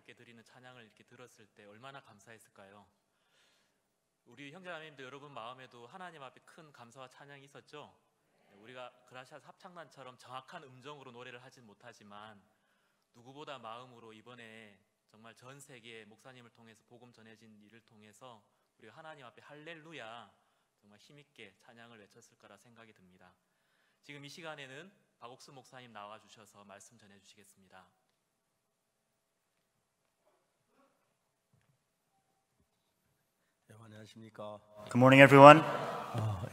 하나님께 드리는 찬양을 이렇게 들었을 때 얼마나 감사했을까요? 우리 형제자매님도 여러분 마음에도 하나님 앞에 큰 감사와 찬양이 있었죠? 우리가 그라시아스 합창단처럼 정확한 음정으로 노래를 하진 못하지만 누구보다 마음으로 이번에 정말 전 세계에 목사님을 통해서 복음 전해진 일을 통해서 우리가 하나님 앞에 할렐루야 정말 힘있게 찬양을 외쳤을 거라 생각이 듭니다. 지금 이 시간에는 박옥수 목사님 나와주셔서 말씀 전해주시겠습니다. 안녕하십니까. Good morning, everyone.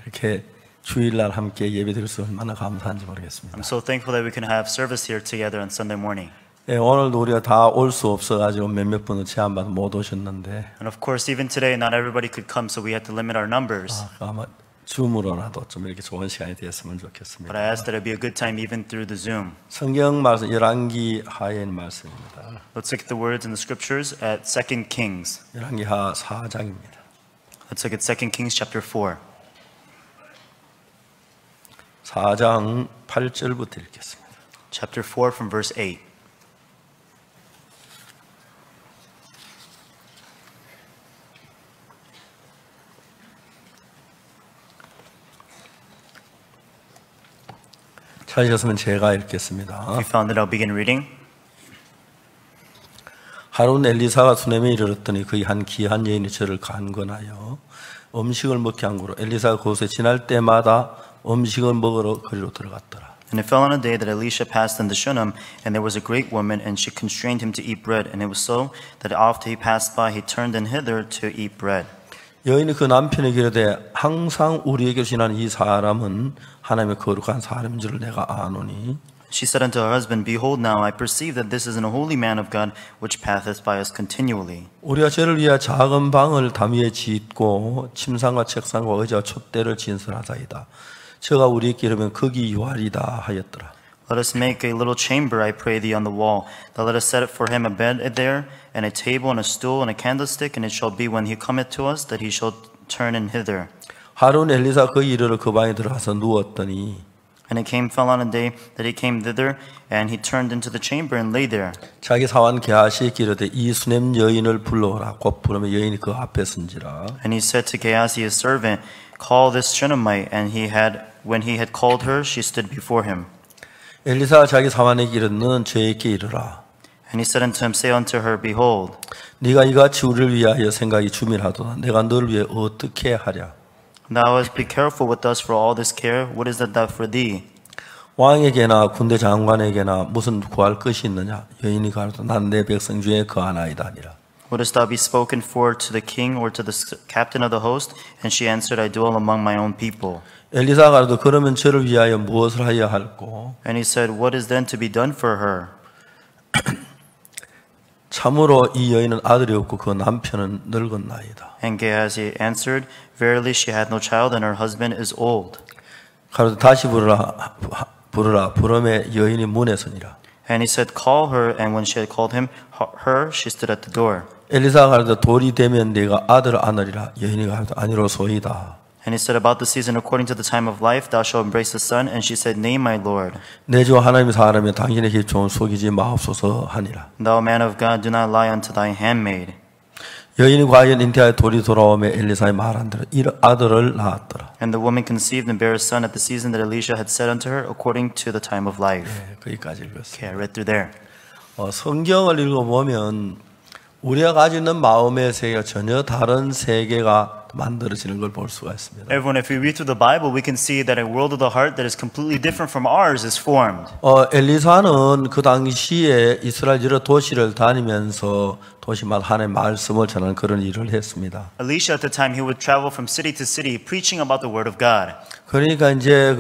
이렇게 주일날 함께 예배드려서 얼마나 감사한지 모르겠습니다. I'm so thankful that we can have service here together on Sunday morning. 오늘도 우리가 다 올 수 없어가지고 몇몇 분은 제한받아 못 오셨는데, And of course, even today, not everybody could come, so we had to limit our numbers. 아마 줌으로라도 좀 이렇게 좋은 시간이 되었으면 좋겠습니다. But I asked that it be a good time even through the Zoom. 성경 말씀 열왕기 하의 말씀입니다. Let's look at the words in the scriptures at 2 Kings. 열왕기하 4장입니다. Let's look at 2 Kings chapter 4. 4장 8절부터 읽겠습니다. Chapter 4 from verse 8. 찾으셨으면 제가 읽겠습니다. If you found it, I'll begin reading. 하루는 엘리사가 수넴에 이르렀더니 그의 한 귀한 여인이 저를 간건하여 음식을 먹게 한 거로 엘리사가 그곳에 지날 때마다 음식을 먹으러 거리로 들어갔더라. And it fell on a day that Elisha passed into Shunem, and there was a great woman, and she constrained him to eat bread. And it was so that after he passed by, he turned in hither to eat bread. 여인이 그 남편에게 이르되 항상 우리에게 지나는 이 사람은 하나님의 거룩한 사람인 줄을 내가 아노니. She said unto her husband, Behold, now I perceive that this is a holy man of God, which passeth by us continually. 우리가 저를 위하여 작은 방을 담 위에 짓고 침상과 책상과 의자와 촛대를 진설하자이다. 저가 우리에게 이르면 거기 유하리다 하였더라. Let us make a little chamber, I pray thee, on the wall. That let us set for him a bed there, and a table, and a stool, and a candlestick. And it shall be when he cometh to us, that he shall turn in hither. 하루는 엘리사 그 이르러 그 방에 들어가서 누웠더니 And it fell on a day that he came thither, and he turned into the chamber and lay there. 자기 사원 게하시에게 이르되 이 수넴 여인을 불러오라. 곧 부르면 여인이 그 앞에 선지라. And he said to Gehazi his servant, Call this Shunammite. And when he had called her, she stood before him. 엘리사가 자기 사원에게 이르되 너는 저에게 이르라. And he said unto him, Say unto her, Behold, 네가 이같이 우리를 위하여 생각이 주밀하도다. 내가 너를 위해 어떻게 하랴. Thou hast be careful with us for all this care. What is that for thee? 왕에게나 군대 장관에게나 무슨 구할 것이 있느냐. 여인이 가로되 난 내 백성 중에 거하나이다 하니라. Wouldest thou be spoken for to the king or to the captain of the host? And she answered, I dwell among my own people. 엘리사가 가로되 그러면 저를 위하여 무엇을 하여야 할꼬. And he said, What is then to be done for her? 참으로 이 여인은 아들이 없고 그 남편은 늙었나이다. And Gehazi answered, Verily she hath no child, and her husband is old. 가로되 다시 부르라. 부름에 여인이 문에 서니라. And he said, Call her. And when she had called her, she stood at the door. 엘리사가 가로되 돌이 되면 네가 아들을 안으리라. 여인이 가로되 아니로소이다. And he said, About the season according to the time of life, thou shalt embrace a son. And she said, Nay, my Lord. 내 주 하나님의 사람이 당신의 기초는 속이지 마옵소서 하니라. Thou man of God, do not lie unto thy handmaid. 여인이 과연 잉태하여 돌이 돌아오매 엘리사의 말한 대로 이 아들을 낳았더라. And the woman conceived and bare a son at the season that Elisha had said unto her, according to the time of life. 네, 거기까지 읽었습니다. Okay, I read through there. 성경을 읽어보면 우리가 가지고 있는 마음의 세계가 전혀 다른 세계가 만들어지는 걸 볼 수가 있습니다. Everyone, if we read through the Bible, we can see that a world of the heart that is completely different from ours is formed. 엘리사는 그 당시에 이스라엘 여러 도시를 다니면서 도시마다 하나님의 말씀을 전하는 그런 일을 했습니다. Elisha at the time, he would travel from city to city preaching about the word of God. 그러니까 이제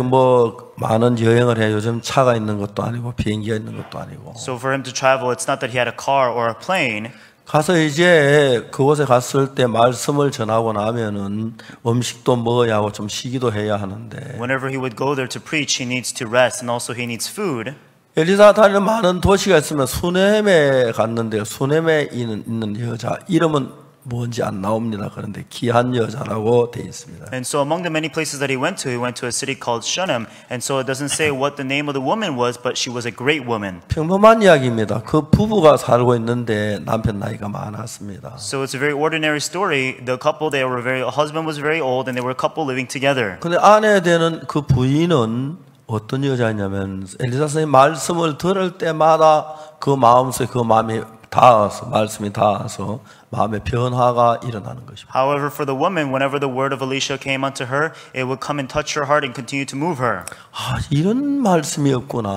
많은 여행을 해. 요즘 차가 있는 것도 아니고 비행기가 있는 것도 아니고. So for him to travel, it's not that he had a car or a plane. 가서 이제 그곳에 갔을 때 말씀을 전하고 나면은 음식도 먹어야 하고 좀 쉬기도 해야 하는데. Whenever he would go there to preach, he needs to rest and also he needs food. 엘리사가 다니는 많은 도시가 있으면 수넴에 갔는데 수넴에 있는 여자 이름은 뭔지 안 나옵니다. 그런데 귀한 여자라고 되어 있습니다. And so among the many places that he went to a city called Shunem. And so it doesn't say what the name of the woman was, but she was a great woman. 평범한 이야기입니다. 그 부부가 살고 있는데 남편 나이가 많았습니다. So it's a very ordinary story. The couple, husband was very old and they were a couple living together. 근데 아내 되는 그 부인은 어떤 여자냐면 엘리사 선생님 말씀을 들을 때마다 그 마음속에 그 마음이 닿아서 말씀이 닿아서 마음의 변화가 일어나는 것입니다. However, for the woman, whenever the word of Elisha came unto her, it would come and touch her heart and continue to move her. 아, 이런 말씀이었구나.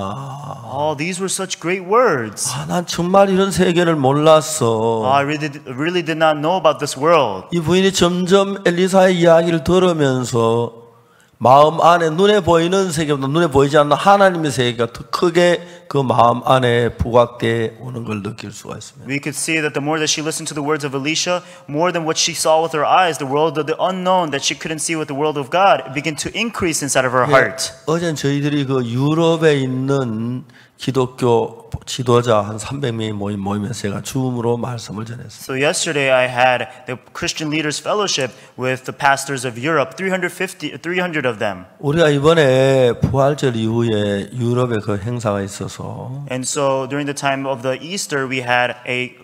Oh, these were such great words. 아, 난 정말 이런 세계를 몰랐어. Oh, I really did not know about this world. 이 부인이 점점 엘리사의 이야기를 들으면서 마음 안에 눈에 보이는 세계보다 눈에 보이지 않는 하나님의 세계가 더 크게 그 마음 안에 부각되어 오는 걸 느낄 수가 있습니다. We could see that the more that she listened to the words of Elisha, more than what she saw with her eyes, the world of the unknown that she couldn't see with the world of God, it began to increase inside of her heart. 어제는 저희들이 그 유럽에 있는 기독교 지도자 한 300명이 모인 모임에서 제가 줌으로 말씀을 전했습니다. So yesterday I had the Christian Leaders Fellowship with the pastors of Europe, 300 of them. 우리가 이번에 부활절 이후에 유럽에 그 행사가 있어서 And so during the time of the Easter, we had a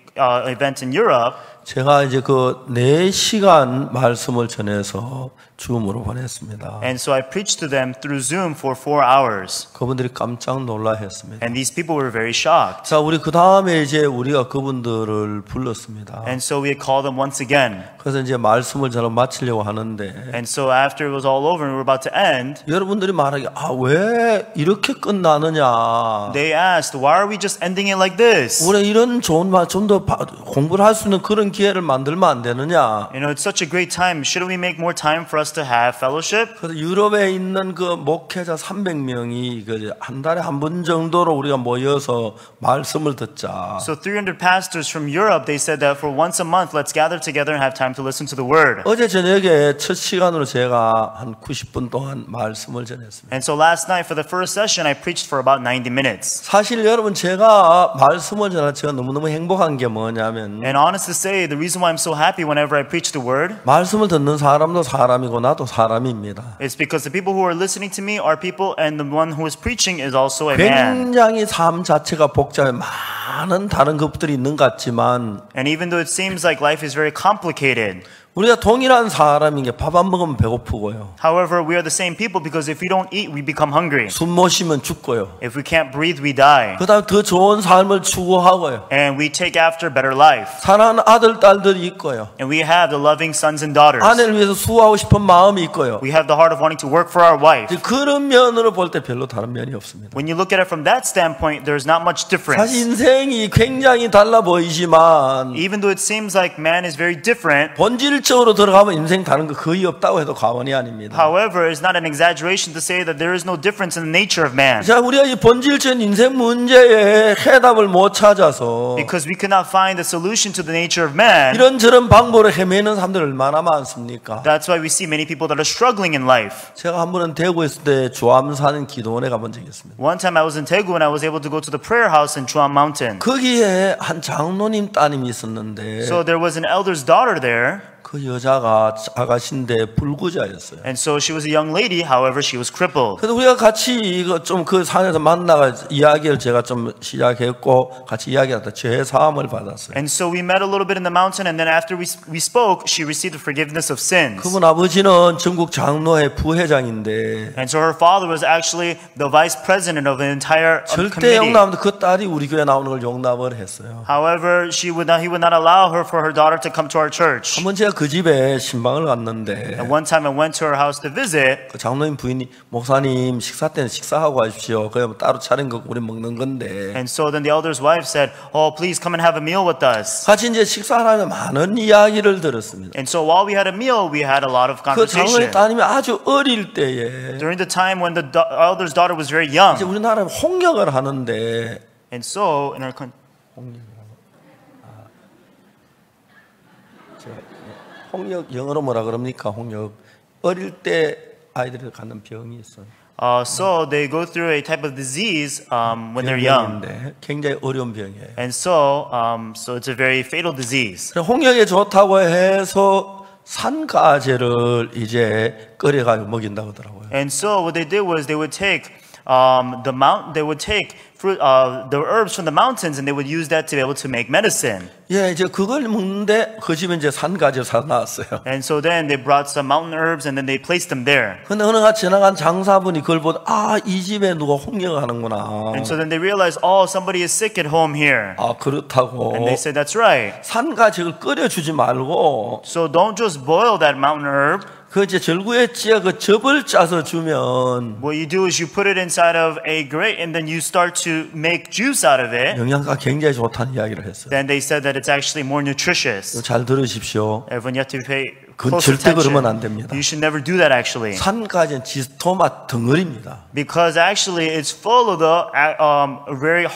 event in Europe. 제가 이제 그 4시간 말씀을 전해서 줌으로 보냈습니다. And so I preached to them through Zoom for 4 hours. 그분들이 깜짝 놀라했습니다. And these people were very shocked. 자, 우리 그 다음에 이제 우리가 그분들을 불렀습니다. And so we had called them once again. 그래서 이제 말씀을 잘 마치려고 하는데 And so after it was all over and we were about to end, 여러분들이 말하기 왜 이렇게 끝나느냐? they asked, why are we just ending it like this? 우리 이런 좋은 말 좀 더 공부를 할 수 있는 그런 기회를 만들면 안 되느냐? You know, it's such a great time. Shouldn't we make more time for us to have fellowship? 그래서 유럽에 있는 그 목회자 300명이 한 달에 한 번 정도로 우리가 모여서 말씀을 듣자. So 300 pastors from Europe, they said that for once a month, let's gather together and have time to listen to the word. 어제 저녁에 첫 시간으로 제가 한 90분 동안 말씀을 전했습니다. And so last night for the first session, I preached for about 90 minutes. 사실 여러분 제가 말씀을 전할 제가 너무너무 행복한 게 뭐냐면 And honest to say, the reason why I'm so happy whenever I preach the word 말씀을 듣는 사람도 사람이고 나도 사람입니다. is because the people who are listening to me are people and the one who is preaching is also a man. 굉장히 삶 자체가 복잡해 많은 다른 것들이 있는 것 같지만 And even though it seems like life is very complicated, 우리가 동일한 사람인 게 밥 안 먹으면 배고프고요. however, we are the same people because if we don't eat, we become hungry. 숨 못 쉬면 죽고요. If we can't breathe, we die. 그다음 더 좋은 삶을 추구하고요. And we take after better life. 사랑하는 아들 딸들이 있고요. And we have the loving sons and daughters. 아내를 위해서 수고하고 싶은 마음이 있고요. We have the heart of wanting to work for our wife. 이제 그런 면으로 볼 때 별로 다른 면이 없습니다. When you look at it from that standpoint, there's not much difference. 사실 인생이 굉장히 달라 보이지만 Even though it seems like man is very different, 본질적으로 들어가면 인생 다른 거 거의 없다고 해도 과언이 아닙니다. however, it's not an exaggeration to say that there is no difference in the nature of man. 자, 우리가 이 본질적인 인생 문제에 해답을 못 찾아서 Because we cannot find the solution to the nature of man. 이런저런 방법으로 헤매는 사람들 얼마나 많습니까? That's why we see many people that are struggling in life. 제가 한 번은 대구에 있을 때 조암 사는 기도원에 가본 적이 있습니다. One time I was in Daegu and I was able to go to the prayer house in Chuan Mountain. 거기에 한 장로님 따님이 있었는데 So there was an elder's daughter there. 그 여자가 아가씨인데 불구자였어요. And so she was a young lady, however, she was crippled. 그래서 우리가 같이 이거 좀 그 산에서 만나가 이야기를 제가 좀 시작했고 같이 이야기하다 죄 사함을 받았어요. And so we met a little bit in the mountain, and then after we spoke, she received the forgiveness of sins. 그분 아버지는 전국 장로회 부회장인데 And so her father was actually the vice president of the entire 절대 committee. 용납 그 딸이 우리 교회 나오는 걸 용납을 했어요. However, he would not allow her for her daughter to come to our church. 한번 제가 그 집에 신방을 갔는데 And one time I went to her house to visit. 그 장로님 부인이 목사님 식사 때는 식사하고 가십시오. 그냥 따로 차린 거 우리 먹는 건데. And so then the elder's wife said, "Oh, please come and have a meal with us." 같이 이제 식사하면 많은 이야기를 들었습니다. And so while we had a meal, we had a lot of 그 장로님 conversation. 따님이 아주 어릴 때에 During the time when the elder's daughter was very young. 이제 우리나라에 홍역을 하는데 And so in our 홍역 영어로 뭐라 그럽니까? 홍역 어릴 때 아이들이 갖는 병이 있어요. So they go through a type of disease when they're young. 병인데 굉장히 어려운 병이에요. And so it's a very fatal disease. 홍역에 좋다고 해서 산가재를 이제 끓여가지고 먹인다고 하더라고요. And so what they did was they would take fruit, the herbs from the mountains, and they would use that to be able to make medicine. 예, 이제 그걸 먹는데 그 집에 이제 산가재를 사다 놨어요. And so then they brought some mountain herbs, and then they placed them there. 근데 어느 날 지나간 장사분이 그걸 보고 이 집에 누가 홍역을 하는구나. And so then they realized, oh, somebody is sick at home here. 그렇다고. And they said, that's right. 산가재를 끓여주지 말고 So don't just boil that mountain herb. 그 이제 절구에 찌어 그 즙을 짜서 주면 What you do is you put it inside of a grate and then you start to make juice out of it. 영양가 굉장히 좋다는 이야기를 했어요. Then they said that it's actually more nutritious. 잘 들으십시오. Everyone, you have to pay 그건 close 절대 그러면 안 attention. 됩니다. You should never do that actually. 산가재는 지토마 덩어리입니다. Because actually it's full of the very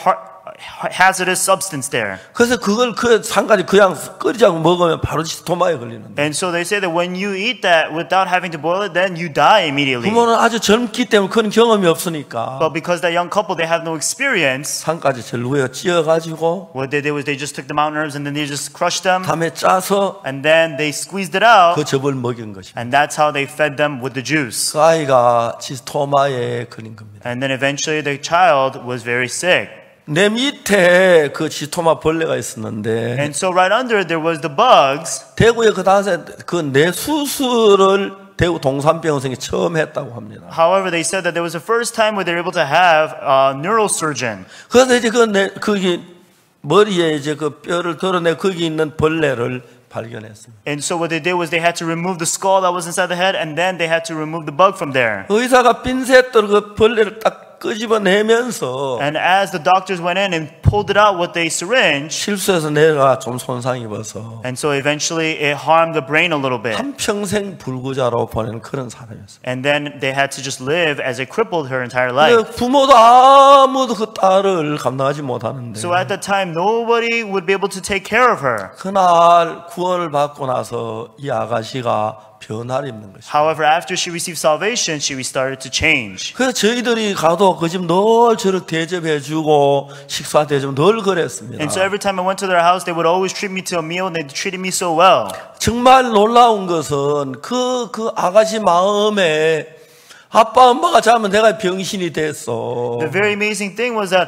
hazardous substance there. 그래서 그걸 그 산가재 그냥 끓이자고 먹으면 바로 지토마에 걸리는데. And so they say that when you eat that without having to boil it, then you die immediately. 부모는 아주 젊기 때문에 그런 경험이 없으니까 But because that young couple, they have no experience, 산가재 절구에 찌어가지고 what they did was they just took the mountain herbs and then they just crushed them 담에 짜서 and then they squeezed it out. 그 즙을 먹인 것입니다. And that's how they fed them with the juice. 그 아이가 지토마에 걸린 겁니다. And then eventually the child was very sick. 내 밑에 그 지토마 벌레가 있었는데 And so right under it, there was the bugs. 대구에 그 당시에 그 뇌 수술을 대구 동산병원에 처음 했다고 합니다. However, they said that there was the first time where they were able to have a neurosurgeon. 그래서 이제 거기 머리에 이제 그 뼈를 덜어내 거기 있는 벌레를 발견했습니다. And so what they did was they had to remove the skull that was inside the head, and then they had to remove the bug from there. 의사가 핀셋으로 그 벌레를 딱 끄집어내면서 And as the doctors went in and pulled it out with a syringe, 실수해서 뇌가 좀 손상 입어서 and so eventually it harmed the brain a little bit. 한평생 불구자로 보내는 그런 사람이었어요. And then they had to just live as it crippled her entire life. 부모도 아무도 그 딸을 감당하지 못하는데 So at that time, nobody would be able to take care of her. 그날 구원을 받고 나서 이 아가씨가 변화를 입는 것입니다. However, after she received salvation, she started to change. 그래서 저희들이 가도 그 집 늘 저를 대접해주고 식사 대접 늘 그랬습니다. And so every time I went to their house, they would always treat me to a meal, and they treated me so well. 정말 놀라운 것은 그 아가씨 마음에 아빠 엄마가 자면 내가 병신이 됐어. The very amazing thing was that,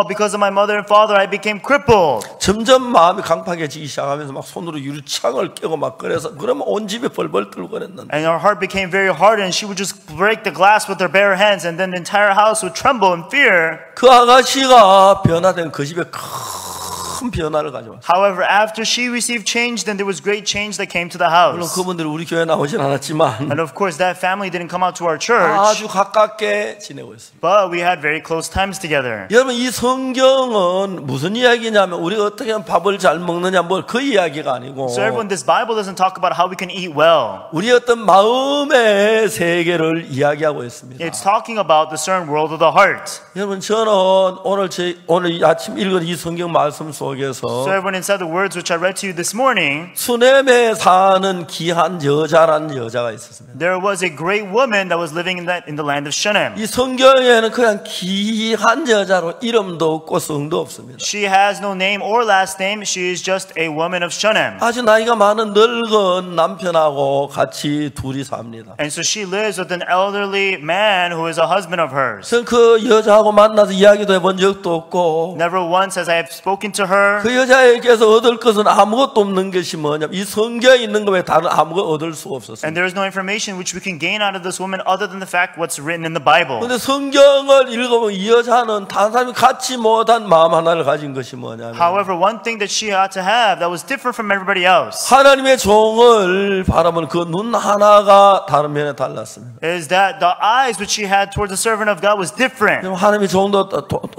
because of my mother and father, I became crippled. 점점 마음이 강팍해지기 시작하면서 막 손으로 유리창을 깨고 막 그래서 그러면 온 집에 벌벌 떨고 그랬는데. And her heart became very hard, and she would just break the glass with her bare hands, and then the entire house would tremble in fear. 그 아가씨가 변화된 그 집에 큰 변화를 가져왔어요. However, after she received change, then there was great change that came to the 물론 house. 그분들이 우리 교회 나오진 않았지만 And of course, that family didn't come out to our church, 아주 가깝게 지내고 있습니다. but we had very close times together. 여러분 이 성경은 무슨 이야기냐면 우리가 어떻게 하면 밥을 잘 먹느냐 뭐 그 이야기가 아니고 So everyone, this Bible doesn't talk about how we can eat well. 우리 어떤 마음의 세계를 이야기하고 있습니다. It's talking about the certain world of the heart. 여러분 저는 오늘 아침 읽은 이 성경 말씀 속에서 So everyone, inside the words which I read to you this morning, 수넴에 사는 귀한 여자라는 여자가 있었습니다. there was a great woman that was living in the land of Shunem. 이 성경에는 그냥 귀한 여자로 이름도 없고 성도 없습니다. She has no name or last name. She is just a woman of Shunem. 아주 나이가 많은 늙은 남편하고 같이 둘이 삽니다. And so she lives with an elderly man who is a husband of hers. 그래서 그 여자하고 만나서 이야기도 해본 적도 없고 Never once has I have spoken to her. 그 여자에게서 얻을 것은 아무것도 없는 것이 뭐냐면 이 성경에 있는 것 외에 다른 아무것도 얻을 수 없었어요. And there is no information which we can gain out of this woman other than the fact what's written in the Bible. 그런데 성경을 읽어보면 이 여자는 다른 사람이 갖지 못한 마음 하나를 가진 것이 뭐냐면 However, one thing that she ought to have that was different from everybody else 하나님의 종을 바라보는 그 눈 하나가 다른 면에 달랐습니다. is that the eyes which she had towards the servant of God was different. 하나님의 종도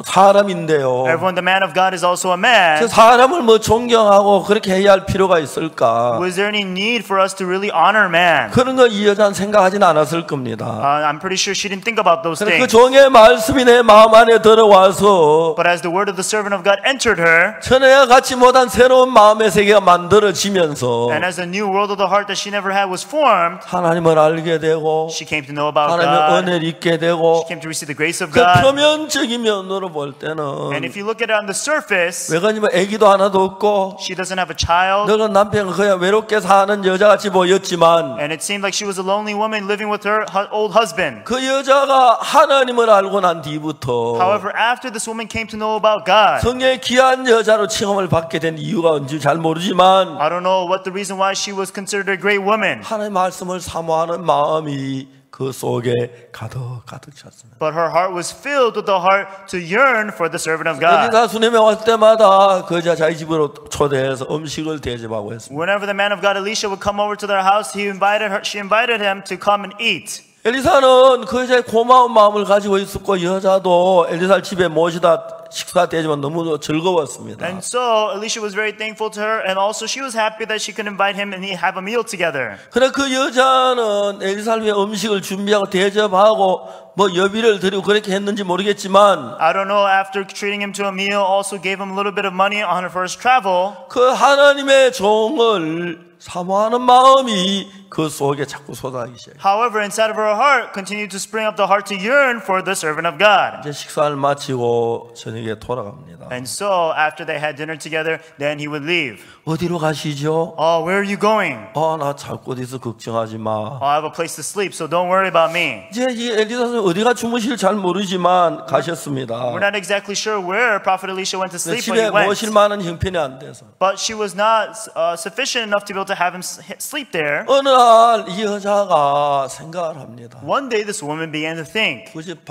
사람인데요. Everyone, the man of God is also a man. man, 사람을 뭐 존경하고 그렇게 해야 할 필요가 있을까? was there any need for us to really honor man? 그런 거 이 여자는 생각하지는 않았을 겁니다. I'm pretty sure she didn't think about those 그 things. 종의 말씀이 내 마음 안에 들어와서 But as the word of the servant of God entered her, 전에와 같이 못한 새로운 마음의 세계가 만들어지면서 and as a new world of the heart that she never had was formed, 하나님을 알게 되고 she came to know about 하나님의 God. 은혜를 잊게 되고 She came to receive the grace of 그 God. 표면적인 면으로 볼 And 때는 if you look at it on the surface, 왜냐면 아기도 하나도 없고 she doesn't have a child. 너는 남편은 그냥 외롭게 사는 여자같이 보였지만 And it seemed like she was a lonely woman living with her old husband. 그 여자가 하나님을 알고 난 뒤부터 However, after this woman came to know about God, 성령의 귀한 여자로 칭함을 받게 된 이유가 뭔지 잘 모르지만 I don't know what the reason why she was considered a great woman, 하나님의 말씀을 사모하는 마음이 그 속에 가득 찼습니다. but her heart was filled with the heart to yearn for the servant of God. 엘리사 수님에 왔을 때마다 그 여자 자기 집으로 초대해서 음식을 대접하고 했습니다. Whenever the man of God Elisha would come over to their house, she invited him to come and eat. 엘리사는 그 여자의 고마운 마음을 가지고 있었고 여자도 엘리사를 집에 모시다 식사 대접은 너무 즐거웠습니다. And so Elisha was very thankful to her, and also she was happy that she could invite him and have a meal together. 그래 그 여자는 엘리사를 위해 음식을 준비하고 대접하고 뭐 여비를 드리고 그렇게 했는지 모르겠지만 I don't know, after treating him to a meal, also gave him a little bit of money on her first travel. 그 하나님의 종을 사모하는 마음이 그 속에 자꾸 쏟아지기 시작해요. However, inside of her heart continued to spring up the heart to yearn for the servant of God. 이제 식사를 마치고 저녁에 돌아갑니다. And so after they had dinner together, then he would leave. 어디로 가시죠? Oh, where are you going? 나 잘 곳 있어 걱정하지 마. Oh, I have a place to sleep, so don't worry about me. 이제 이 엘리사 선생님 어디가 주무실 잘 모르지만 가셨습니다. We're not exactly sure where Prophet Elisha went to sleep, but 집에 he went. 모실 만한 형편이 안 돼서 But she was not sufficient enough to be able to have him sleep there. 어느 날 이 여자가 생각을 합니다. One day, this woman began to think, 그 집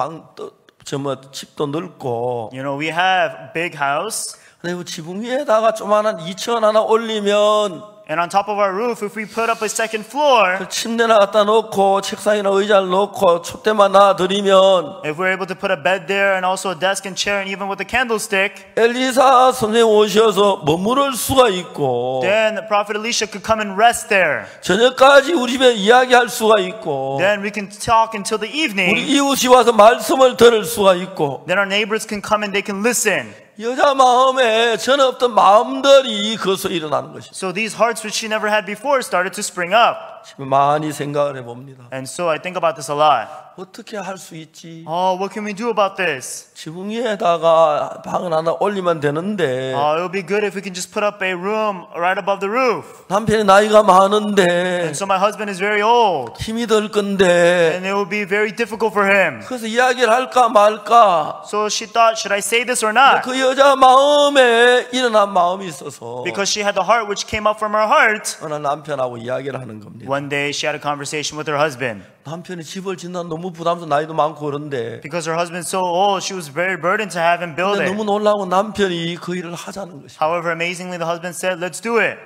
집도 넓고 you know, we have big house, 근데 그 지붕 위에다가 조만한 2층 하나 올리면 and on top of our roof, if we put up a second floor, 그 침대나 갖다 놓고 책상이나 의자를 놓고 촛대만 놔드리면 if we're able to put a bed there and also a desk and chair and even with a candlestick, 엘리사 선생님 오셔서 머무를 수가 있고 then Prophet Elisha could come and rest there. 저녁까지 우리 집에 이야기할 수가 있고 Then we can talk until the 우리 evening. 이웃이 와서 말씀을 들을 수가 있고 Then our neighbors can come and they can listen. 여자 마음에 전에 없던 마음들이 거기서 일어나는 것이죠. So these hearts which she never had before started to spring up. 많이 생각을 해봅니다. And so I think about this a lot. 어떻게 할 수 있지? Oh, what can we do about this? 지붕 위에다가 방을 하나 올리면 되는데 Oh, it would be good if we can just put up a room right above the roof. 남편이 나이가 많은데 And so my husband is very old. 힘이 들 건데 And it would be very difficult for him. 그래서 이야기를 할까 말까 So she thought, should I say this or not? 그 여자 마음에 일어난 마음이 있어서 Because she had the heart which came up from her heart. 어느 남편하고 이야기를 하는 겁니다. One day she had a conversation with her husband. 남편이 집을 짓는 너무 부담스러워 나이도 많고 그런데 Because her husband's so old, she was very burdened to have him build 근데 it. 너무 놀라고 남편이 그 일을 하자는 것이. However, amazingly, the husband said, let's do it.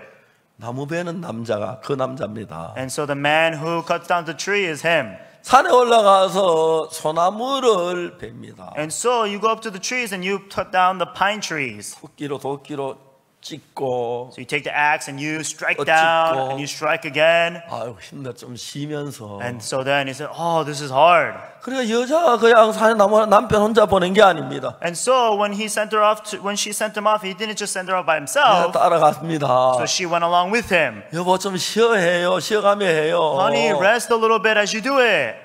나무 베는 남자가 그 남자입니다. And so the man who cuts down the tree is him. 산에 올라가서 소나무를 뱁니다. And so you go up to the trees and you cut down the pine trees. 도끼로 찍고 So you take the axe and you strike 찍고. down and you strike again. 아유 힘내 좀 쉬면서 And so then he said, oh, this is hard. 그러니까 여자가 그냥 산에 남편 혼자 보낸 게 아닙니다. And so when he sent her off, when she sent him off, he didn't just send her off by 그냥 himself. 따라갔습니다. So she went along with him. 여보 좀 쉬어가며 해요. Honey, rest a little bit as you do it.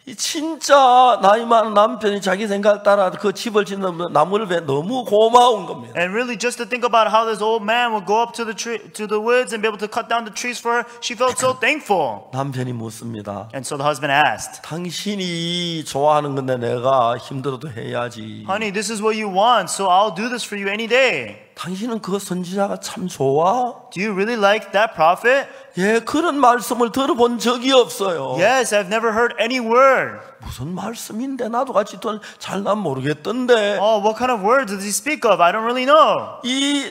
이 진짜 나이 많은 남편이 자기 생각 따라 그 집을 짓는 나무를 베 너무 고마운 겁니다. And really, just to think about how this old man would go up to the woods and be able to cut down the trees for her, she felt so thankful. 남편이 묻습니다. And so the husband asked, 당신이 좋아하는 건데 내가 힘들어도 해야지. honey, this is what you want, so I'll do this for you any day. 당신은 그 선지자가 참 좋아? Do you really like that prophet? 예, 그런 말씀을 들어본 적이 없어요. Yes, I've never heard any word. 무슨 말씀인데 나도 같이 잘난 모르겠던데. Oh, what kind of words does he speak of? I don't really know. 이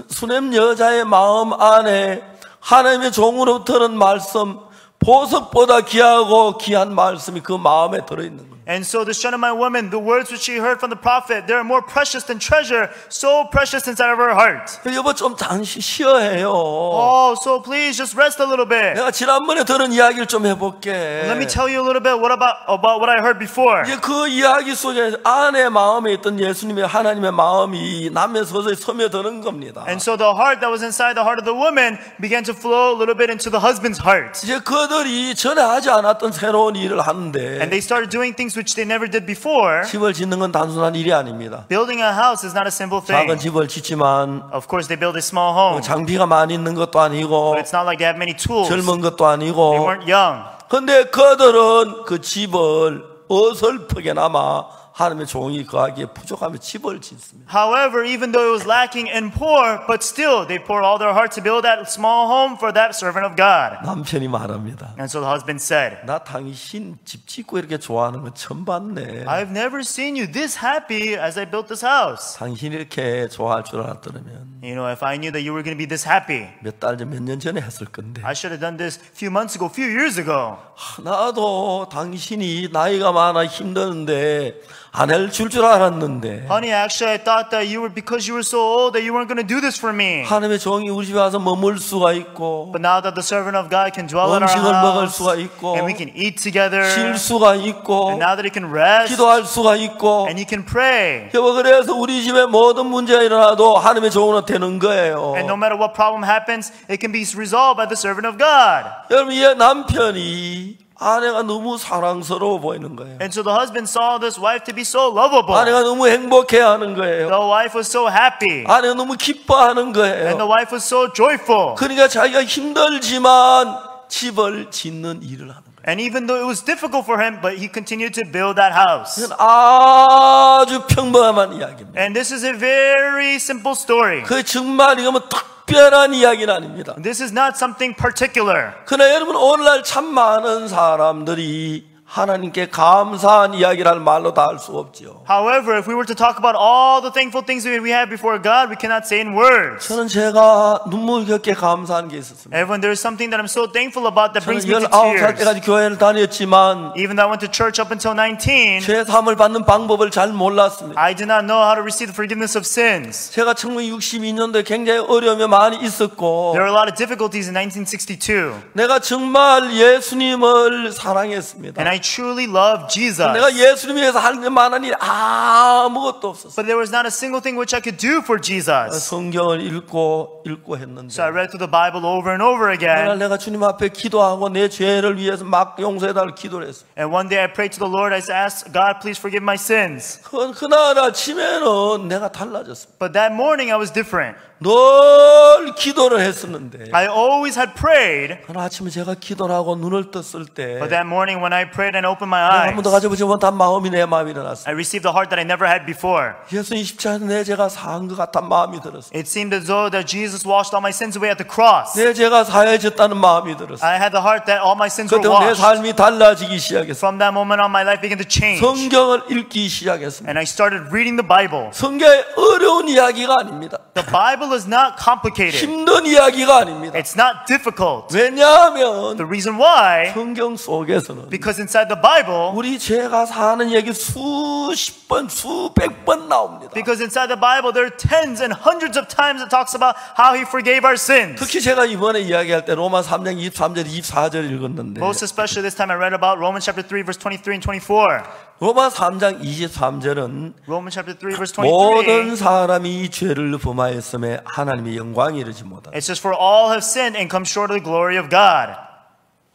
수냄 여자의 마음 안에 하나님의 종으로 들은 말씀, 보석보다 귀하고 귀한 말씀이 그 마음에 들어있는 겁니다. And so the Shunammite woman, the words which she heard from the prophet, they are more precious than treasure, so precious inside of her heart. 여보 좀 잠시 쉬어야 해요. Oh, so please just rest a little bit. 내가 지난번에 들은 이야기를 좀 해볼게. Let me tell you a little bit about what I heard before. 이제 그 이야기 속에 아내 마음에 있던 예수님의 하나님의 마음이 남의 서서히 스며드는 겁니다. And so the heart that was inside the heart of the woman began to flow a little bit into the husband's heart. 이제 그들이 전에 하지 않았던 새로운 일을 하는데 And they started doing things which they never did before. 집을 짓는 건 단순한 일이 아닙니다. Building a house is not a simple 작은 thing. 집을 짓지만 Of course, they build a small home, 장비가 많이 있는 것도 아니고 but it's not like they have many tools. 젊은 것도 They 아니고 weren't young. 근데 그들은 그 집을 어설프게나마 하나님의 종이 거하기에 부족하며 집을 짓습니다. However, even though it was lacking and poor, but still they poured all their heart to build that small home for that servant of God. 남편이 말합니다. And so the husband said, 나 당신 집 짓고 이렇게 좋아하는 건 처음 봤네. I've never seen you this happy as I built this house. 당신 이렇게 좋아할 줄 알았더라면 You know, if I knew that you were going to be this happy, 몇 달 전, 몇 년 전에 했을 건데. I should have done this a few months ago, a few years ago. 나도 당신이 나이가 많아 힘드는데 안 해줄 줄 알았는데 Honey, actually, I thought that you were, because you were so old, that you weren't going to do this for me. 하나님의 종이 우리 집에 와서 머물 수가 있고 But now that the servant of God can dwell in our 음식을 먹을 house, 수가 있고 and we can eat together, 쉴 수가 있고 and now that he can rest, 기도할 수가 있고 and he can pray. 여보 그래서 우리 집에 모든 문제가 일어나도 하나님의 종으로 되는 거예요. And no matter what problem happens, it can be resolved by the servant of God. 여러분 이 남편이 아내가 너무 사랑스러워 보이는 거예요. And so the husband saw this wife to be so lovable. 아내가 너무 행복해하는 거예요. The wife was so happy. 아내가 너무 기뻐하는 And the 거예요. wife was so joyful. 그러니까 자기가 힘들지만 집을 짓는 일을 하는 거예요. And even though it was difficult for him, but he continued to build that house. 이건 아주 평범한 이야기입니다. And this is a very simple story. 그 정말 이거 뭐 특별한 이야기는 아닙니다. This is not something particular. 그러나 여러분 오늘날 참 많은 사람들이 하나님께 감사한 이야기를 할 말로 다 할 수 없지요. However, if we were to talk about all the thankful things that we have before God, we cannot say in words. 저는 제가 눈물겹게 감사한 게 있었습니다. Everyone, there is something that I'm so thankful about that brings me 저는 to 19살 tears. 때까지 교회를 다녔지만 Even though I went to church up until 19, 죄 사함을 받는 방법을 잘 몰랐습니다. I did not know how to receive the forgiveness of sins. 제가 1962년도에 굉장히 어려움이 많이 있었고 There were a lot of difficulties in 1962. 내가 정말 예수님을 사랑했습니다. And I truly loved Jesus. 내가 예수님 위해서 할 만한 일 아무것도 없었어요. But there was not a single thing which I could do for Jesus. 성경을 읽고 했는데 So I read through the Bible over and over 그날 again. 내가 주님 앞에 기도하고 내 죄를 위해서 막 용서해달라고 기도를 했어요. And one day I prayed to the Lord. I asked, God, please forgive my sins. 그날 아침에는 내가 달라졌습니다. But that morning I was different. 늘 기도를 했었는데 I always had prayed. 그날 아침에 제가 기도를 하고 눈을 떴을 때 But that morning when I prayed and opened my 내가 한 eyes, 번도 가져보지 못한 마음이 내 마음이 일어났어요. I received a heart that I never had before. 예수님 십자가에서 내 죄가 사한 것 같은 마음이 들었어요. It seemed as though that Jesus washed all my sins away at the cross. 내 죄가 사해졌다는 마음이 들었어요. I had the heart that all my sins were 그때 내 washed. 삶이 달라지기 시작했어요. From that moment on, my life began to change. 성경을 읽기 시작했습니다. And I started reading the Bible. 성경이 어려운 이야기가 아닙니다. The Bible is not complicated. 힘든 이야기가 아닙니다. It's not difficult. 왜냐하면 The reason why, 성경 속에서는 because inside the Bible, 우리 죄가 사는 얘기 수십 번, 수백 번 나옵니다. because inside the Bible there are tens and hundreds of times it talks about how He forgave our sins. 특히 제가 이번에 이야기할 때 로마 3장 23절, 24절 읽었는데 Most especially this time I read about Romans chapter 3 verse 23 and 24. 로마 3장 23절은 Romans chapter 3 verse 모든 23. 사람이 죄를 범하였음에 하나님의 영광이 이르지 못하다. It says, for all have sinned and come short of the glory of God.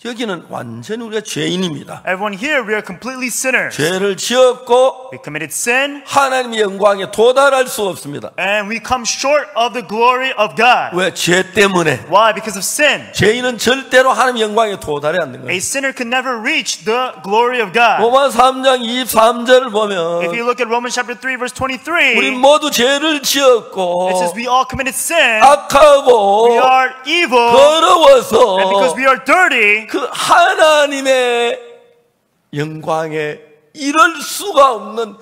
여기는 완전히 우리가 죄인입니다. Everyone here, we are completely sinners. 죄를 지었고 We committed sin 하나님의 영광에 도달할 수 없습니다. and we come short of the glory of God. 왜? 죄 때문에. Why? Because of sin. 죄인은 절대로 하나님의 영광에 도달이 않는 거예요. A sinner can never reach the glory of God. 로마 3장 23절을 If 보면 you look at Romans chapter 3 verse 23, 우리 모두 죄를 지었고 it says we all committed sin, 악하고 we are evil, 더러워서 and because we are dirty, 그 하나님의 영광에 이럴 수가 없는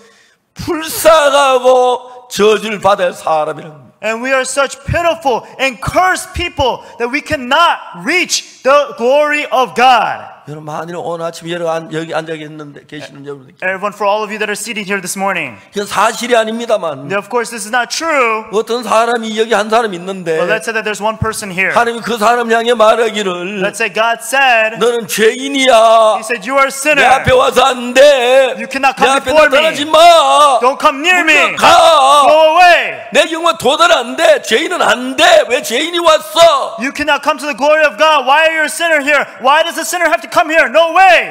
불쌍하고 저주를 받을 사람이라는 겁니다. and we are such pitiful and cursed people that we cannot reach the glory of God. 여러분 만일 오늘 아침 여기 앉아 계시는 여러분들, Everyone, for all of you that are seated here this morning, 이건 사실이 아닙니다만 of course this is not true, 어떤 사람이 여기 한 사람 있는데 but let's say that there's one person here. 하나님이 그 사람 향해 말하기를 Let's say God said, 너는 죄인이야. He said, you are a 내 sinner. 앞에 와서 안 돼. You cannot 내 come 앞에 before 나타나지 me. 마. Don't come near me. 가. Go away. 내 영광 도달 안 돼. 죄인은 안 돼. 왜 죄인이 왔어? You cannot come to the glory of God. Why are you a sinner here? Why does a sinner have to come here? No way.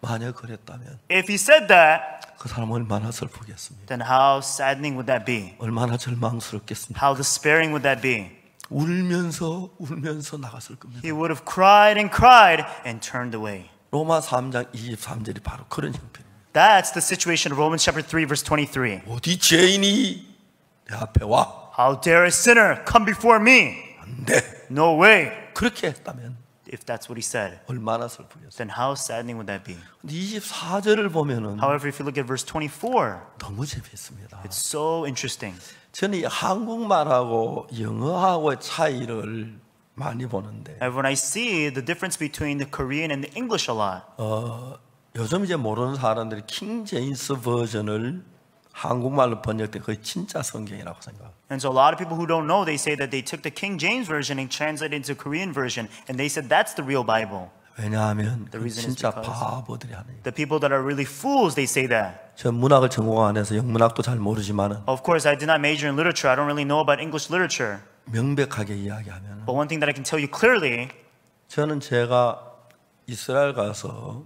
만약 그랬다면 If he said that, 그 사람 얼마나 슬프겠습니까? then how saddening would that be? 얼마나 절망스럽겠습니까? How despairing would that be? 울면서 나갔을 겁니다. He would have cried and turned away. 로마 3장 23절이 바로 그런 형편입니다. That's the situation of Romans chapter 3 verse 23. 어디 죄인이 내 앞에 와? How dare a sinner come before me? 안 돼. No way. 그렇게 했다면 If that's what he said, 얼마나 슬프겠어요. then how saddening would that be? 24절을 보면은 However, if you look at verse 24, 너무 재밌습니다. it's so interesting. 저는 이 한국말하고 영어하고의 차이를 많이 보는데 And when I see the difference between the Korean and the English a lot, 요즘 이제 모르는 사람들이 킹 제임스 버전을 한국말로 번역된 거의 진짜 성경이라고 생각합니다. and so a lot of people who don't know, they say that they took the King James version and translated it into Korean version, and they said that's the real Bible. 왜냐하면 The reason is 진짜 because 바보들이 하는 the people that are really fools, they say that. 저 문학을 전공 안 해서 영문학도 잘 모르지만은 Of course, I did not major in literature. I don't really know about English literature. 명백하게 이야기하면 But one thing that I can tell you clearly, 저는 제가 이스라엘 가서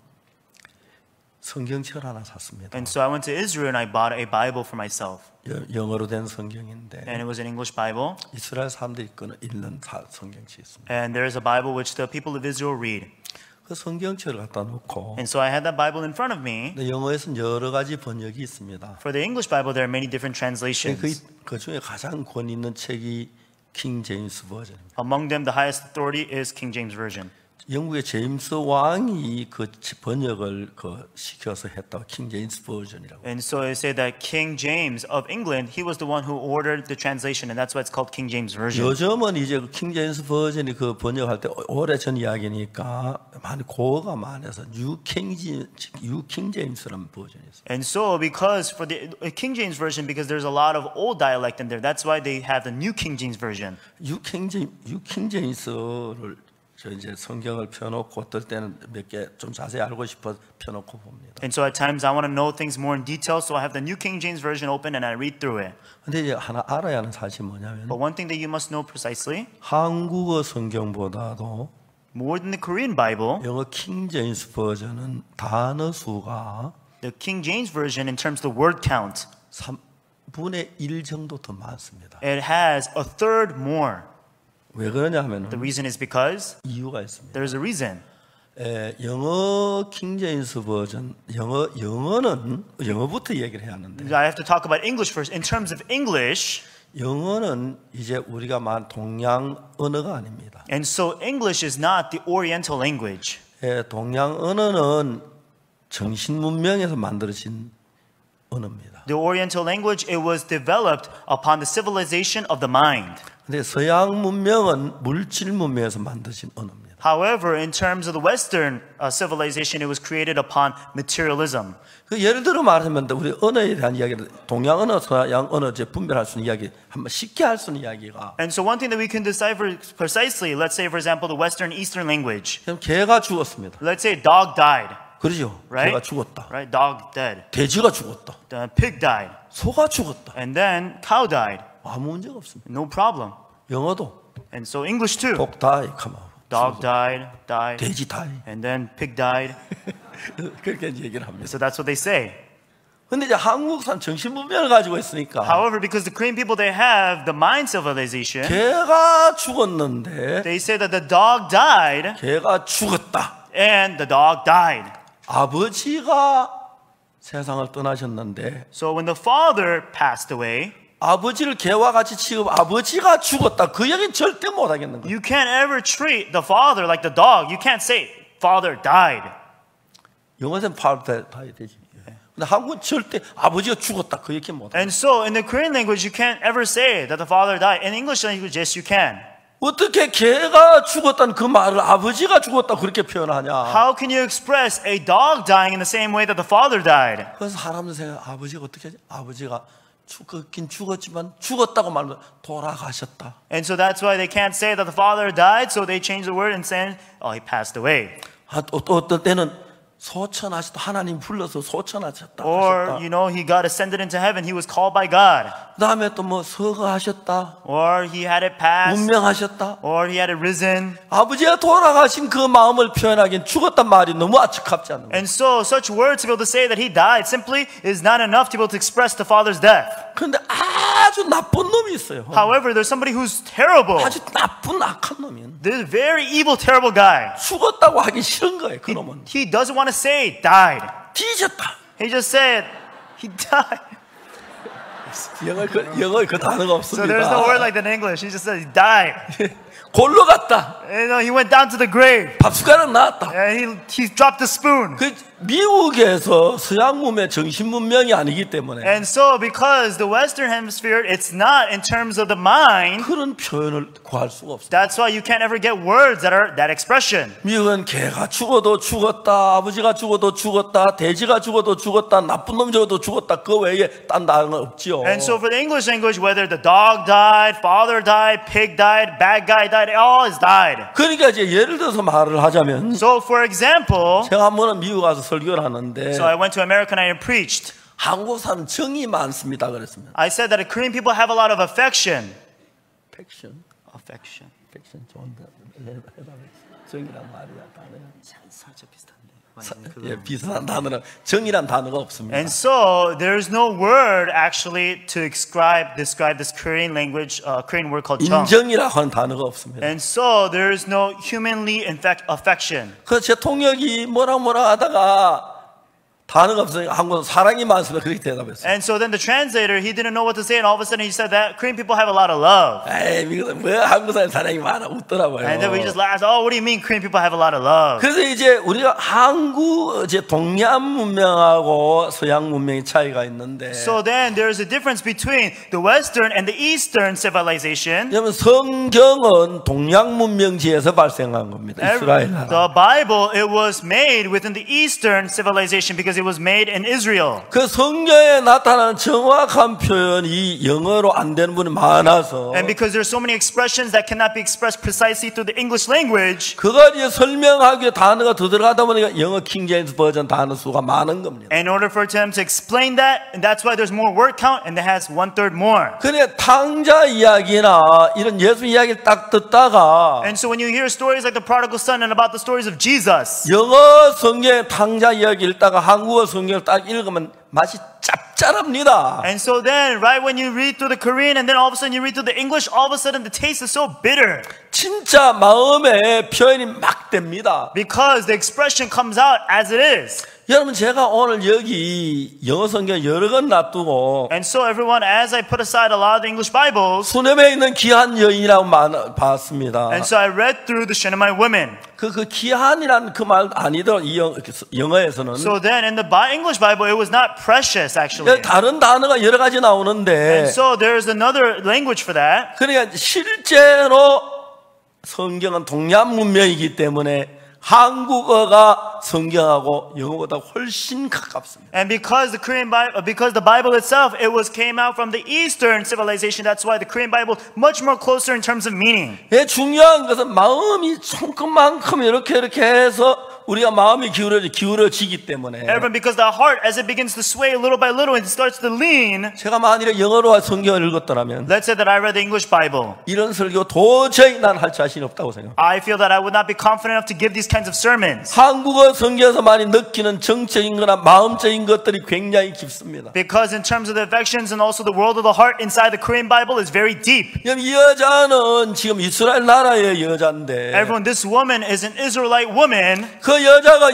성경책 하나 샀습니다. and so I went to Israel and I bought a Bible for myself. 영어로 된 성경인데 And it was an English Bible. 이스라엘 사람들이 읽는 성경책이 있습니다. And there is a Bible which the people of Israel read. 그 성경책을 갖다 놓고 And so I had that Bible in front of me. 근데 영어에서는 여러 가지 번역이 있습니다. For the English Bible, there are many different translations. 그 중에 가장 권위 있는 책이 킹 제임스 버전입니다. Among them, the highest authority is King James Version. 영국의 제임스 왕이 그 번역을 시켜서 했다고 킹 제임스 버전이라고. And so I say that King James of England, he was the one who ordered the translation, and that's why it's called King James Version. 요즘은 이제 킹 제임스 버전이 그 번역할 때 오래전 이야기니까 많이 고어가 많아서 뉴 킹 제임스라는 버전이 있어요. And so because for the King James Version, because there's a lot of old dialect in there, that's why they have the New King James Version. 뉴 킹 제임스를 저 이제 성경을 펴놓고 어떨 때는 몇 개 좀 자세히 알고 싶어 펴놓고 봅니다. And so at times I want to know things more in detail, so I have the New King James Version open and I read through it. 근데 이제 하나 알아야 하는 사실이 뭐냐면 But one thing that you must know precisely, 한국어 성경보다도 more than the Korean Bible, 영어 킹 제임스 버전은 단어 수가 the King James Version, in terms of the word count, 3분의 1 정도 더 많습니다. it has a third more. 왜 그러냐면 The reason is because 이유가 있습니다. there's a reason. 영어 킹 제임스 버전 영어는 영어부터 얘기를 해야 하는데 I have to talk about English first. In terms of English, 영어는 이제 우리가 말 동양 언어가 아닙니다. and so English is not the Oriental language. 동양 언어는 정신 문명에서 만들어진 언어입니다. The Oriental language, it was developed upon the civilization of the mind. 근데 서양 문명은 물질 문명에서 만들어진 언어입니다. However, in terms of the Western civilization, it was created upon materialism. 그 예를 들어 말하면 우리 언어에 대한 이야기를 동양 언어, 서양 언어 이제 분별할 수 있는 이야기 한번 쉽게 할 수 있는 이야기가 And so one thing that we can decipher precisely, let's say for example the Western Eastern language. 그럼 개가 죽었습니다. Let's say a dog died, 그러죠? right? 개가 죽었다. Right? Dog dead. 돼지가 죽었다. The pig died. 소가 죽었다. And then cow died. 아무 문제가 없습니다. No problem. 영어도 And so English too. 독 다이 가만. Dog died. 돼지 다이. And then pig died. 그렇게 얘기를 합니다. So that's what they say. 근데 이제 한국 사람 정신 문명을 가지고 있으니까 However, because the Korean people, they have the mind civilization, 개가 죽었는데 they say that the dog died 개가 죽었다. and the dog died. 아버지가 세상을 떠나셨는데 So when the father passed away, 아버지를 개와 같이 취급 아버지가 죽었다. 그 얘기는 절대 못 하겠는 거예요. you can't ever treat the father like the dog. You can't say father died. 영어에서는 father die 되지. 근데 한국은 절대 아버지가 죽었다. 그 얘기 못 해요. And so in the Korean language, you can't ever say that the father died. In English language, yes, you can. 어떻게 개가 죽었다는 그 말을 아버지가 죽었다 그렇게 표현하냐? How can you express a dog dying in the same way that the father died? 그래서 사람들 생각 아버지가 어떻게 하지? 아버지가 죽었긴 죽었지만 죽었다고 말하면 돌아가셨다. And so that's why they can't say that the father died, so they change the word and say, oh, he passed away. 또 어떤 때는 소천하셨다. 하나님 불러서 소천하셨다. Or, you know, he got ascended into heaven. He was called by God. 그 다음에 또 뭐 서거하셨다. Or he had it passed. 운명하셨다. Or he had it risen. 아버지가 돌아가신 그 마음을 표현하기엔 죽었단 말이 너무 아측합지 않는 거예요. And so such words to be able to say that he died simply is not enough to be able to express the father's death. 그런데 아주 나쁜 놈이 있어요. However, there's somebody who's terrible. 아주 나쁜 악한 놈이. There's a very evil, terrible guy. 죽었다고 하기 싫은 거예요. 그 놈은. He doesn't want to say died. 뒤졌다. He just said he died. 영어에 그 단어가 So there's no word 없습니다. like that in English. He just said he died. 골로 갔다. And he went down to the grave. 밥숟가락 나왔다. And he dropped the spoon. 그 미국에서 서양 문명 정신 문명이 아니기 때문에 And so because the Western Hemisphere, it's not in terms of the mind, 그런 표현을 구할 수가 없어요. that's why you can't ever get words that are that expression. 미국은 개가 죽어도 죽었다, 아버지가 죽어도 죽었다, 돼지가 죽어도 죽었다, 나쁜 놈 죽어도 죽었다. 그 외에 딴 단어는 없지요. And so for the English language, whether the dog died, father died, pig died, bad guy died, it all is died. 그러니까 이제 예를 들어서 말을 하자면 So for example, 제가 한 번은 미국 가서 설교를 하는데 so I went to America and I preached. 한국 사람 정이 많습니다 그랬습니다. I said that Korean people have a lot of affection. 팩션, Affection. 팩션 좋은데 정이란 말이야 단어야. 살짝 비슷한데. 예, 비슷한 단어는 정이란 단어가 없습니다. And so there's no word actually to describe this Korean language, Korean word called 정. 인정이라고 하는 단어가 없습니다. And so there's no humanly affection. 그 제 통역이 뭐라 하다가 단어가 없으니까 한국은 사랑이 많습니다. 그렇게 대답했어요. And so then the translator, he didn't know what to say, and all of a sudden he said that Korean people have a lot of love. 에이, 미국은 뭐 한국 사람 사랑이 많아 웃더라고요. And then we just laughed. Oh, what do you mean Korean people have a lot of love? 그래서 이제 우리가 한국 이제 동양 문명하고 서양 문명의 차이가 있는데, So then there's a difference between the Western and the Eastern civilization. 왜냐하면 성경은 동양 문명지에서 발생한 겁니다. 이스라엘 나라. The Bible, it was made within the Eastern civilization because it was made in Israel. 그 성경에 나타나는 정확한 표현이 영어로 안 되는 분이 많아서 And because there's so many expressions that cannot be expressed precisely through the English language, 그걸 이제 설명하기 위해 단어가 더 들어가다 보니까 영어 킹제임스 버전 단어 수가 많은 겁니다. in order for them to explain that, and that's why there's more word count and it has 1/3 more. 그래 탕자 이야기나 이런 예수 이야기를 딱 듣다가 And so when you hear stories like the prodigal son and about the stories of Jesus, 영어 성경의 탕자 이야기 읽다가 한국어 성경을 딱 읽으면 맛이 짭짤합니다. and so then right when you read through the Korean and then all of a sudden you read through the English, all of a sudden the taste is so bitter 진짜 마음에 표현이 막 됩니다. because the expression comes out as it is. 여러분 제가 오늘 여기 영어 성경 여러 권 놔두고 And so everyone, as I put aside a lot of the English Bibles, 수넴에 있는 귀한 여인이라고 봤습니다. and so I read through the Shunammite women. 그 귀한이란 그 말 아니더라도 이 영어에서는 So then in the English Bible, it was not precious actually. 다른 단어가 여러 가지 나오는데 And so there's another language for that. 그러니까 실제로 성경은 동양 문명이기 때문에 한국어가 성경하고 영어보다 훨씬 가깝습니다. And because the Bible itself, it came out from the Eastern civilization. That's why the Korean Bible much more closer in terms of meaning. 예, 중요한 것은 마음이 손끝만큼 이렇게 해서 우리가 마음이 기울어지기 때문에 Everyone, because the heart, as it begins to sway little by little and starts to lean. 제가 만일에 영어로 성경을 읽었더라면 Let's say that I read the English Bible. 이런 설교 도저히 난 할 자신이 없다고 생각합니다. I feel that I would not be confident enough to give these kinds of sermons. 한국어 성경에서 많이 느끼는 정적인 거나 마음적인 것들이 굉장히 깊습니다. Because in terms of the affections and also the world of the heart inside the Korean Bible is very deep. 이 여자는 지금 이스라엘 나라의 여자인데 Everyone, this woman is an Israelite woman. 그 여자가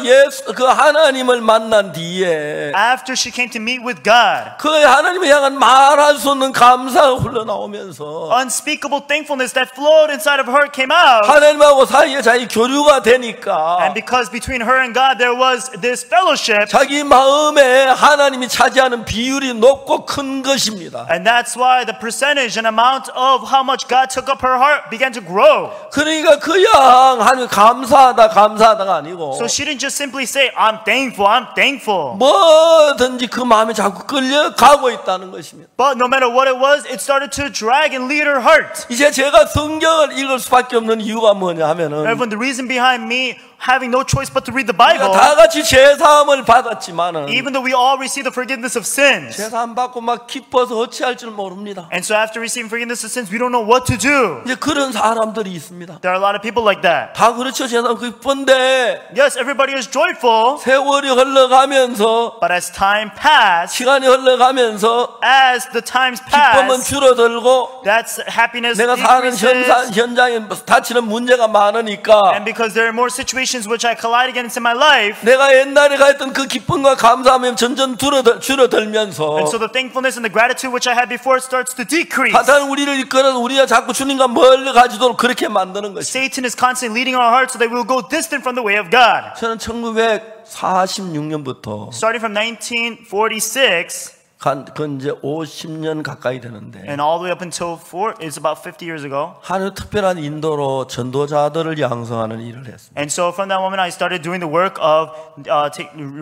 그 하나님을 만난 뒤에 After she came to meet with God, 그 하나님을 향한 말할 수 없는 감사가 흘러나오면서 unspeakable thankfulness that flowed inside of her came out. 하나님하고 사이에 자기 교류가 되니까 And because between her and and God, there was this fellowship. 자기 마음에 하나님이 차지하는 비율이 높고 큰 것입니다. And that's why the percentage and amount of how much God took up her heart began to grow. 그러니까 그냥 하나님 감사하다가 아니고 So she didn't just simply say, I'm thankful, I'm thankful. 뭐든지 그 마음에 자꾸 끌려가고 있다는 것입니다. But no matter what it was, it started to drag and lead her heart. 이제 제가 성경을 읽을 수밖에 없는 이유가 뭐냐 하면은 Everyone, the reason behind me having no choice but to read the Bible, 다 같이 제사함을 받았지만은 even though we all receive the forgiveness of sins. 제사함 받고 막 기뻐서 어찌할 줄 모릅니다. And so after receiving forgiveness of sins, we don't know what to do. 이제 그런 사람들이 있습니다. There are a lot of people like that. 다 그렇죠. 제사함 기쁜데 Yes, everybody is joyful, 세월이 흘러가면서 but as time passed, 시간이 흘러가면서 as the times 기쁨은 pass, 줄어들고 that's happiness 내가 사는 decreases. 현장에 다치는 문제가 많으니까 And because there are more situations which I collide against in my life, 내가 옛날에 가했던 그 기쁨과 감사함이 점점 줄어들면서 and so the thankfulness and the gratitude which I had before starts to decrease. 사탄은 우리를 이끌어서 우리가 자꾸 주님과 멀리 가지도록 그렇게 만드는 것이. Satan is constantly leading our hearts so that we will go distant from the way of God. 저는 1946년부터 Starting from 1946 그 이제 50년 가까이 되는데 and all the way up until it's about 50 years ago. 하나님 특별한 인도로 전도자들을 양성하는 일을 했습니다. And so from that moment I started doing the work of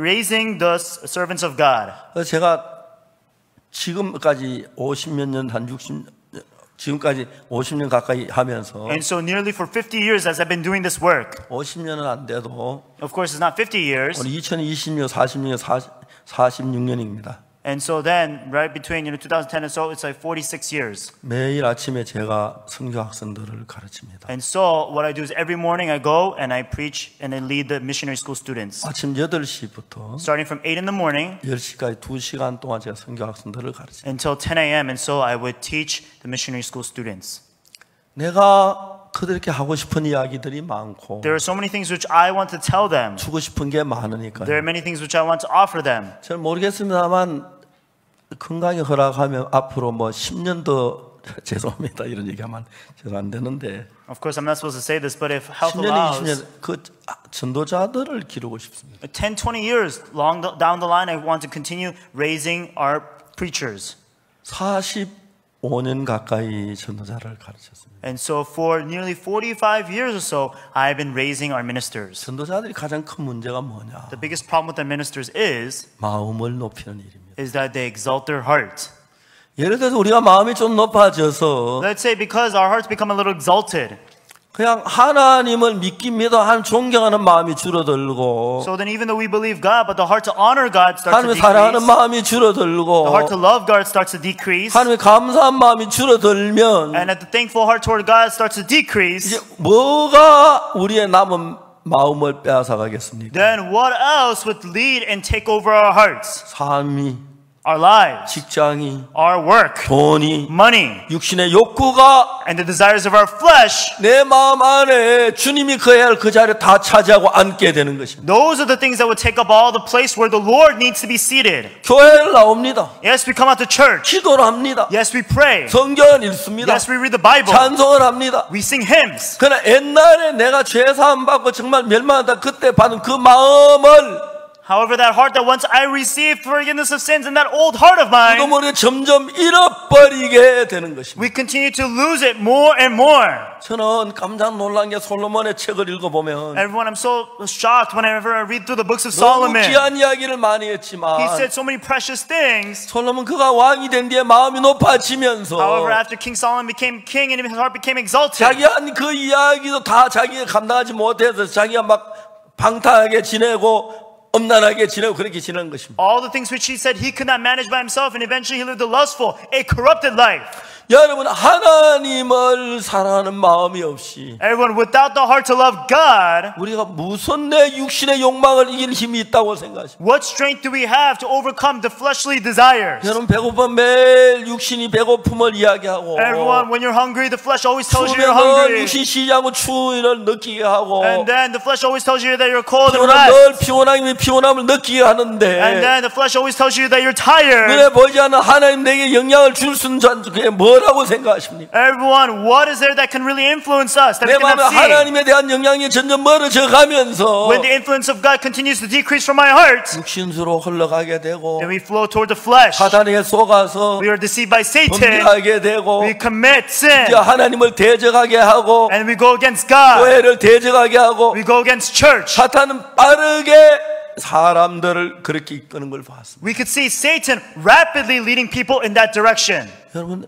raising the servants of God. 그래서 제가 지금까지 50몇 년, 한 60, 지금까지 50년 가까이 하면서 And so nearly for 50 years as I've been doing this work. 50년은 안 돼도 Of course it's not 50 years. 오늘 2020년, 46년입니다. And so then right between 2010 and so it's like 46 years. 매일 아침에 제가 선교 학생들을 가르칩니다. And so what I do is every morning I go and I preach and I lead the missionary school students. 아침 8시부터 Starting from 8 in the morning 10시까지 2시간 동안 제가 선교 학생들을 가르칩니다. until 10 a.m. and so I would teach the missionary school students. 내가 그들에게 하고 싶은 이야기들이 많고 There are so many things which I want to tell them. 주고 싶은 게 많으니까요. There are many things which I want to offer them. 잘 모르겠습니다만 건강이 허락하면 앞으로 뭐 10년 더 죄송합니다 이런 얘기하면 제가 안 되는데 Of course I'm not supposed to say this, but if health 10년, allows, 20년 그 전도자들을 기르고 싶습니다. 10, 20 years down the line I want to continue raising our preachers. 45년 가까이 전도자를 가르쳤습니다. And so for nearly 45 years or so, I've been raising our ministers. 전도자들이 가장 큰 문제가 뭐냐? The biggest problem with our ministers 마음을 높이는 일입니다. is that they exalt their heart. 예를 들어서 우리가 마음이 좀 높아져서 Let's say because our hearts become a little exalted. 그냥 하나님을 믿깁니다 한 존경하는 마음이 줄어들고 So then even though we believe God, but the heart to honor God starts to 하나님을 사랑하는 decrease. 마음이 줄어들고 The heart to love God starts to decrease. 하나님의 감사한 마음이 줄어들면 And at the thankful heart toward God starts to 이제 decrease. 뭐가 우리의 남은 마음을 빼앗아가겠습니까? Then what else would lead and take over our hearts? 삶이, Our lives, 직장이, our work, 돈이, money, 육신의 욕구가 and the desires of our flesh. 내 마음 안에 주님이 거해야 할 그 자리를 다 차지하고 앉게 되는 것입니다. Those are the things that would take up all the place where the Lord needs to be seated. 교회를 나옵니다. Yes, we come out to church. 기도를 합니다. Yes, we pray. 성경을 읽습니다. Yes, we read the Bible. 찬송을 합니다. We sing hymns. 그러나 옛날에 내가 죄사함 받고 정말 멸망하다 그때 받은 그 마음을 However, that heart that once I received forgiveness of sins and that old heart of mine, 또 모르게 점점 잃어버리게 되는 것입니다. we continue to lose it more and more. 저는 깜짝 놀란 게 솔로몬의 책을 읽어보면 Everyone, I'm so shocked whenever I read through the books of 너무 Solomon. 귀한 이야기를 많이 했지만 He said so many precious things. 솔로몬 그가 왕이 된 뒤에 마음이 높아지면서 However, after King Solomon became king and his heart became exalted, 자기 한 그 이야기도 다 자기가 감당하지 못해서 자기가 막 방탕하게 지내고 엄난하게 지내고 그렇게 지내는 것입니다. all the things which he said he could not manage by himself, and eventually he lived a lustful, a corrupted life. 여러분 하나님을 사랑하는 마음이 없이 Everyone, without the heart to love God, 우리가 무슨 내 육신의 욕망을 이길 힘이 있다고 생각하십니까? what strength do we have to overcome the fleshly desires? 여러분 배고파 매일 육신이 배고픔을 이야기하고 Everyone, when you're hungry, the flesh always tells you you're 추우면 hungry. 육신 쉬지않고 추위를 느끼게 하고 And then the flesh always tells you that you're cold and 피곤함 rest. 늘 피곤함을 느끼게 하는데 And then the flesh always tells you that you're tired. 눈에 보이지 않는 하나님 내게 영향을 줄 수 있는 그게 뭐 뭐라고 생각하십니까? Everyone, what is there that can really influence us that 내 we 마음에 cannot see? 하나님에 대한 영향이 점점 멀어져 가면서 When the influence of God continues to decrease from my heart, 육신수로 흘러가게 되고 then we flow toward the flesh. 사단에게 속아서 We are deceived by Satan. 범죄하게 되고 We commit sin. 이제 하나님을 대적하게 하고 And we go against God. 교회를 대적하게 하고 We go against church. 사탄은 빠르게 사람들을 그렇게 이끄는 걸 봤습니다. We could see Satan rapidly leading people in that direction. 여러분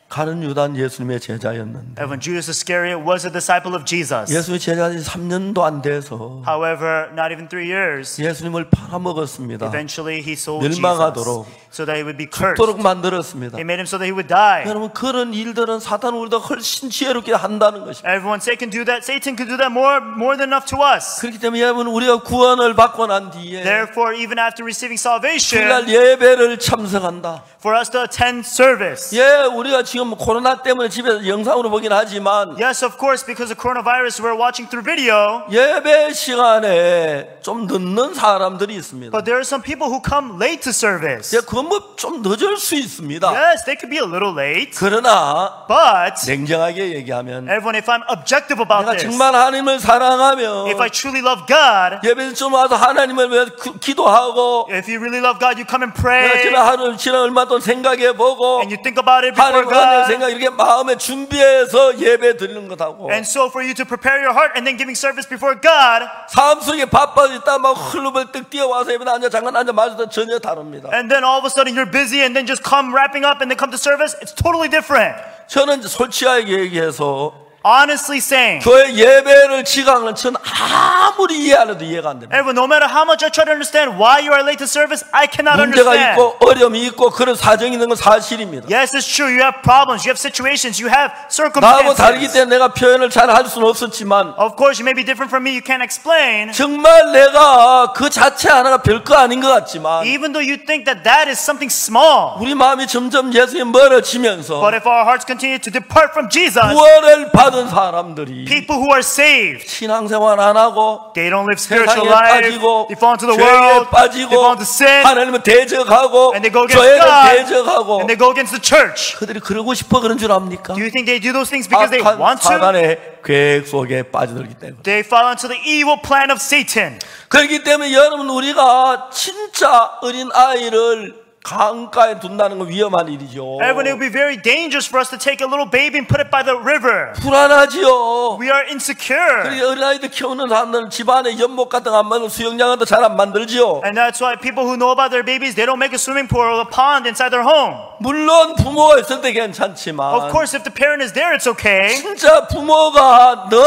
가룟 유다는 예수님의 제자였는데 And when Judas Iscariot was a disciple of Jesus, 예수님의 제자가 3년도 안 돼서 however, not even 3 years, 예수님을 팔아먹었습니다. eventually he sold 멸망하도록 Jesus so that he would be cursed. 죽도록 만들었습니다. He made him so that he would die. 여러분 그런 일들은 사탄은 우리보다 훨씬 지혜롭게 한다는 것입니다. Everyone say can do that. Satan can do that more than enough to us. 그렇기 때문에 여러분 우리가 구원을 받고 난 뒤에 Therefore, even after receiving salvation, 주일날 예배를 참석한다. for us to attend service. 예, 우리가 지금 코로나 때문에 집에서 영상으로 보긴 하지만 Yes, of course, because of coronavirus, we're watching through video. 예배 시간에 좀 늦는 사람들이 있습니다. But there are some people who come late to service. 예, 그건 뭐 좀 늦을 수 있습니다. Yes, they could be a little late. 그러나 But 냉정하게 얘기하면 everyone, if I'm objective about 내가 this, 정말 하나님을 사랑하면 if I truly love God, 예배 좀 와서 하나님을 위해 기도하고 if you really love God, you come and 내가 pray, 지난 하루 지난 얼마 동안 생각해보고 and you think about it before 하나님과 내 God. 생각 이렇게 마음에 준비해서 예배 드리는 것하고 And so for you to prepare your heart and then giving service before God, 삶 속에 바빠져 있다 막 흘러벌떡 뛰어와서 예배에 앉아 잠깐 앉아 말해도 전혀 다릅니다. and then all of a sudden you're busy and then just come wrapping up and then come to service, it's totally different. 저는 솔직하게 얘기해서 Honestly saying, 교회 예배를 지각하는 저는 아무리 이해 안 해도 이해가 안 됩니다. everyone, no matter how much I try to understand why you are late to service, I cannot 문제가 understand. 있고 어려움이 있고 그런 사정이 있는 건 사실입니다. Yes, it's true. You have problems, you have situations, you have 나하고 다르기 circumstances. 때문에 내가 표현을 잘 할 수는 없었지만 Of course, you may be different from me, you can't explain. 정말 내가 그 자체 하나가 별거 아닌 것 같지만 Even though you think that that is something small. 우리 마음이 점점 예수에 멀어지면서 But if our hearts continue to depart from Jesus, 구원을 받은 사람들이 people who are saved, 신앙생활 안 하고 they don't live spiritual 세상에 life, 빠지고 they fall into the 죄에 world, they 빠지고 fall into sin, 하나님을 대적하고 and they go against 교회를 God, 대적하고 and they go against the church. 그들이 그러고 싶어 그런 줄 압니까? Do you think they do those things because they 악한 want to? 사단의 계획 속에 빠져들기 때문에 They fall into the evil plan of Satan. 그렇기 때문에 여러분 우리가 진짜 어린 아이를 강가에 둔다는 건 위험한 일이죠. Everyone, it would be very dangerous for us to take a little baby and put it by the river. 불안하지요. We are insecure. 그리고 어린아이들 키우는 사람들은 집안에 연못 같은 거 안 만들고 수영장도 잘 안 만들지요. And that's why people who know about their babies, they don't make a swimming pool or a pond inside their home. 물론 부모가 있을 때 괜찮지만 Of course, if the parent is there, it's okay. 진짜 부모가 늘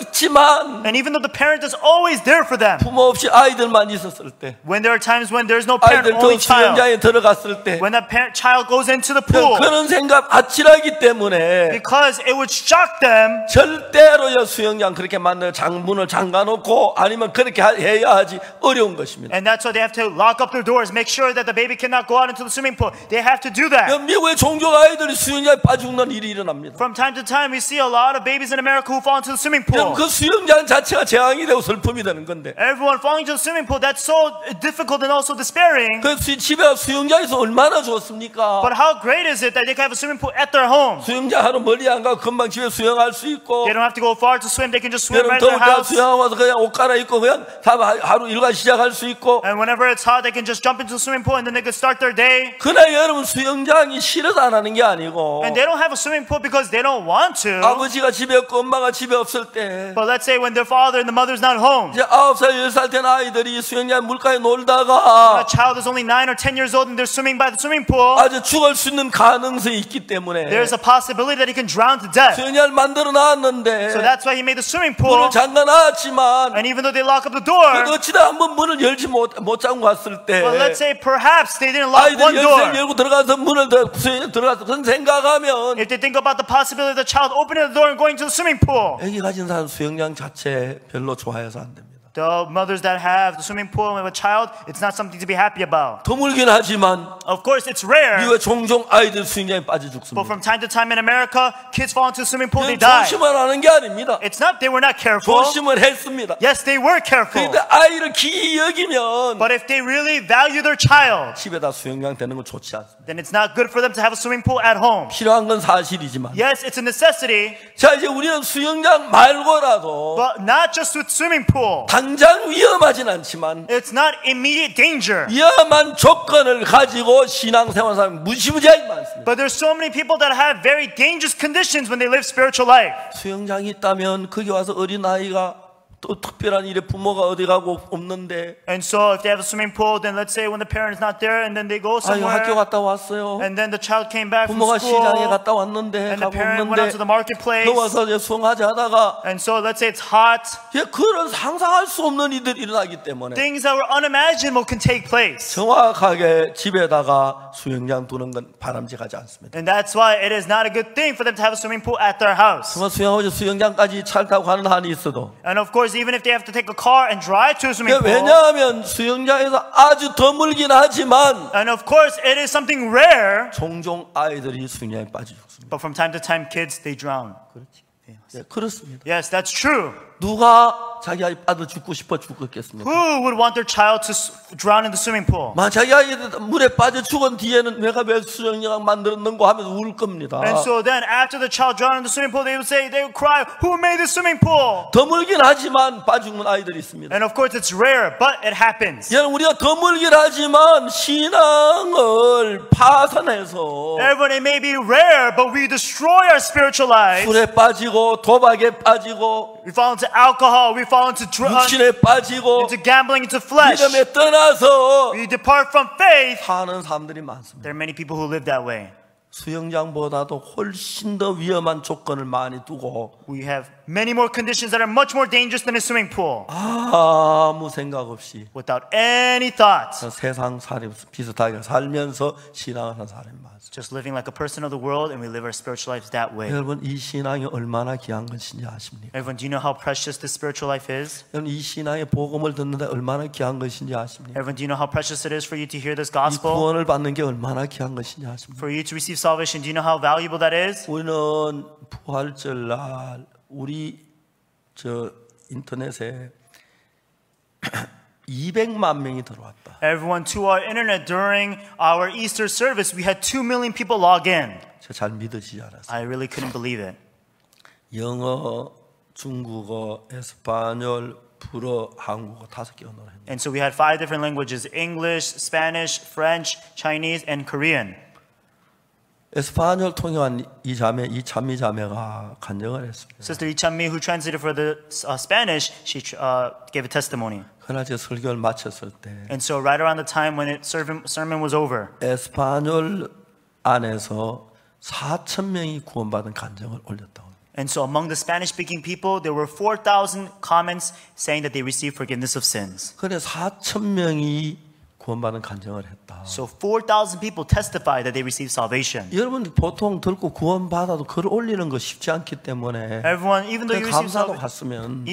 있지만 And even though the parent is always there for them, 부모 없이 아이들만 있었을 때 when there are times when there's no parent, 아이들 only 또 child, 수영장에 들어갔을 때 when that child goes into the pool, 그런 생각 아찔하기 때문에 because it would shock them, 절대로요 수영장 그렇게 만들어 장문을 잠가놓고 아니면 그렇게 해야 하지 어려운 것입니다. and that's why they have to lock up their doors, make sure that the baby cannot go out into the swimming pool. They have to do that. 미국의 종족 아이들이 수영장에 빠져 죽는 일이 일어납니다. From time to time, we see a lot of babies in America who fall into the swimming pool. 그 수영장 자체가 재앙이 되고 슬픔이 되는 건데 Everyone falling into the swimming pool, that's so difficult and also despairing. 그 집에 수영장에서 얼마나 좋습니까? But how great is it that they can have a swimming pool at their home? 수영장 하루 멀리 안 가고 금방 집에 수영할 수 있고 They don't have to go far to swim, they can just swim 여름 right in 더울 their 때 house. 수영하고 와서 그냥 옷 갈아입고 그냥 다 하루 일과 시작할 수 있고 And whenever it's hot, they can just jump into the swimming pool and then they can start their day. 그날 여러분 수영장이 싫어서 안 하는 게 아니고 And they don't have a swimming pool because they don't want to. 아버지가 집에 없고 엄마가 집에 없을 때 But let's say when their father and the mother's not home, 이제 9살, 10살 된 아이들이 수영장 물가에 a 놀다가 child is only 9 or 10 years old and they're swimming by the swimming pool, 아주 죽을 수 있는 가능성이 있기 때문에 there's a possibility that he can drown to death. 수영장을 만들어 놨는데 So that's why he made the swimming pool. 문을 잠가 놨지만 And even though they lock up the door, 어찌다 한번 문을 열지 못 잠고 갔을 때 but let's say perhaps they didn't lock one 아이들이 door. 열쇠를 열고 들어가서 문을 수영장 들어가서 그런 생각하면 If they think about the possibility of the child opening the door and going to the swimming pool, 애기 가진 사람 수영장 자체 별로 좋아해서 안 됩니다. The mothers that have the swimming pool and have a child, it's not something to be happy about. 드물긴 하지만 Of course, it's rare. 미국에 종종 아이들 수영장에 빠져 But 죽습니다. from time to time in America, kids fall into the swimming pool, they 이건 die. 조심을 하는 게 아닙니다. It's not they were not careful. 조심을 했습니다. Yes, they were careful. 그런데 아이를 귀히 여기면 But if they really value their child, 집에다 수영장 되는 건 좋지 않습니다. then it's not good for them to have a swimming pool at home. 필요한 건 사실이지만 Yes, it's a necessity, 자 이제 우리는 수영장 말고라도 but not just with swimming pool. 당장 위험하진 않지만 It's not immediate danger. 위험한 조건을 가지고 신앙생활 사람이 무지무지하게 많습니다. But there's so many people that have very dangerous conditions when they live spiritual life. 수영장이 있다면 거기 와서 어린아이가 또 특별한 일에 부모가 어디 가고 없는데 And so if they have a swimming pool, then let's say when the parent is not there and then they go 아유 학교 somewhere 갔다 왔어요. and then the child came back from 부모가 school 시장에 갔다 왔는데 and the 가고 parent went out to 없는데 the marketplace 더워서 이제 수영하지 하다가 and so let's say it's hot. 그런 상상할 수 없는 일들이 일어나기 때문에 Things that were unimaginable can take place. 정확하게 집에다가 수영장 두는 건 바람직하지 않습니다. And that's why it is not a good thing for them to have a swimming pool at their house. 정말 수영장까지 차를 타고 가는 한이 있어도 And of course, even if they have to take a car and drive to a swimming pool. 왜냐하면 수영장에서 아주 드물긴 하지만 And of course, it is something rare. 종종 아이들이 수영장에 빠져 죽습니다. But from time to time, kids, they drown. 네, 그렇습니다. Yes, that's true. 누가 자기 아이 빠져 죽고 싶어 죽겠습니까? Who would want their child to drown in the swimming pool? 만 자기 아이 물에 빠져 죽은 뒤에는 내가 왜 수영장 만들었는고 하면서 울 겁니다. And so then, after the child drowned in the swimming pool, they would cry, "Who made the swimming pool?" 드물긴 하지만 빠져 죽는 아이들이 있습니다. And of course, it's rare, but it happens. 여러분 우리가 드물긴 하지만 신앙을 파산해서 Everyone, it may be rare, but we destroy our spiritual lives. 술에 빠지고 도박에 빠지고 We fall into alcohol. We fall into 육신에 빠지고 into gambling, into flesh. 믿음에 떠나서 We depart from faith. 사는 사람들이 많습니다. There are many people who live that way. 수영장보다도 훨씬 더 위험한 조건을 많이 두고 We have many more conditions that are much more dangerous than a swimming pool. 아무 생각 없이 Without any thought. 세상 살이 비슷하게 살면서 신앙하는 사람이 많습니다. Just living like a person of the world, and we live our spiritual lives that way. 여러분 이 신앙이 얼마나 귀한 것인지 아십니까? Everyone, do you know how precious this spiritual life is? 여러분 이 신앙의 복음을 듣는데 얼마나 귀한 것인지 아십니까? Everyone, do you know how precious it is for you to hear this 이 gospel? 구원을 받는 게 얼마나 귀한 것인지 아십니까? For you to receive salvation, do you know how valuable that is? 우리는 부활절 날 우리 저 인터넷에 200만 명이 들어왔다. Everyone, to our internet during our Easter service, we had 2 million people log in. 제가 잘 믿어지지 않았어요. I really couldn't believe it. 영어, 중국어, 에스파뇰, 불어, 한국어 5개 언어를 했는데 And so we had 5 different languages: English, Spanish, French, Chinese, and Korean. 에스파뇰 통역한 이 찬미 자매가 간증을 했습니다. Sister Lee Chan-mi, who translated for the Spanish, she gave a testimony. 그날 제 설교를 마쳤을 때 And so right around the time when sermon was over, 에스파뇰 안에서 4,000명이 구원받은 간증을 올렸다고. and so among the Spanish-speaking people, there were 4,000 comments saying that they received forgiveness of sins. 그래 4,000명이 구원받은 간증을 했다. So 4,000 people testified that they received salvation. 여러분 보통 듣고 구원받아도 글 올리는 거 쉽지 않기 때문에 Everyone, even though you receive 감사도 salvation, 갔으면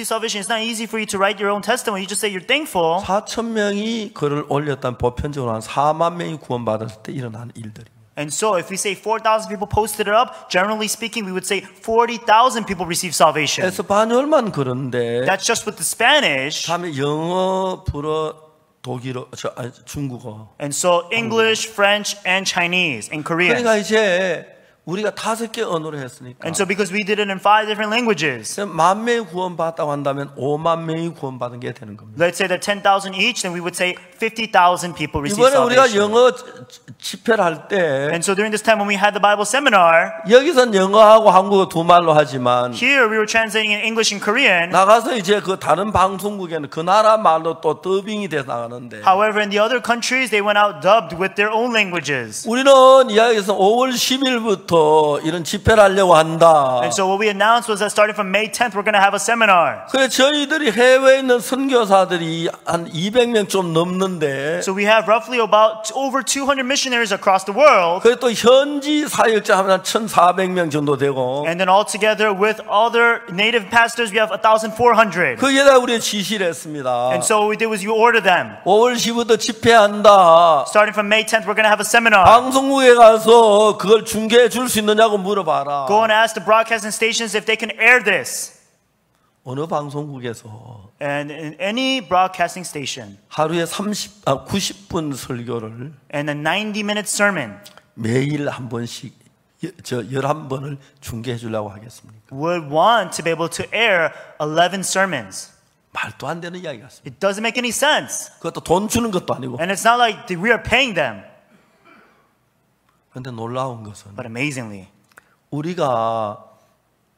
salvation, it's not easy for you to write your own testimony. You just say you're thankful. 4,000명이 글을 올렸다면 보편적으로 한 4만 명이 구원받았을 때 일어나는 일들입니다. And so if we say 4,000 people posted it up, generally speaking, we would say 40,000 people received salvation. 에스파뇰만 그런데 That's just with the Spanish. 다음에 영어, 불어, 독일어, 중국어. And so English, French, and Chinese, and Korean. 그러니까 이제 우리가 5개 언어로 했으니까 And so because we did it in 5 different languages, 10,000명이 구원받았다고 한다면 5만 명이 구원받은 게 되는 겁니다. let's say that 10,000 each, then we would say 50,000 people received 이번에 우리가 salvation. 영어 집회를 할 때 And so during this time when we had the Bible seminar, 여기선 영어하고 한국어 두 말로 하지만 here we were translating in English and Korean. 나가서 이제 그 다른 방송국에는 그 나라 말로 또 더빙이 돼서 나가는데 However, in the other countries, they went out dubbed with their own languages. 우리는 이야기에서 5월 10일부터 10일부터 이런 집회를 하려고 한다. And so what we announced was that starting from May 10th, we're going to have a seminar. 그래 저희들이 해외에 있는 선교사들이 한 200명 좀 넘는데 So we have roughly about over 200 missionaries across the world. 그래 또 현지 사역자 하면 한 1,400명 정도 되고 And then all together with other native pastors, we have 1,400. 거기에다 우리가 지시를 했습니다. And so what we did was you order them. 5월 10일부터 집회한다. Starting from May 10th, we're going to have a seminar. 방송국에 가서 그걸 중계해 줄 수 있느냐고 물어봐라. Go and ask the broadcasting stations if they can air this. 어느 방송국에서 And in any broadcasting station, 하루에 90분 설교를 and a 90-minute sermon 매일 한 번씩 11번을 중계해 주려고 하겠습니까? would want to be able to air 11 sermons. 말도 안 되는 이야기 같습니다. It doesn't make any sense. 그것도 돈 주는 것도 아니고. And it's not like we are paying them. 그런데 놀라운 것은 But amazingly, 우리가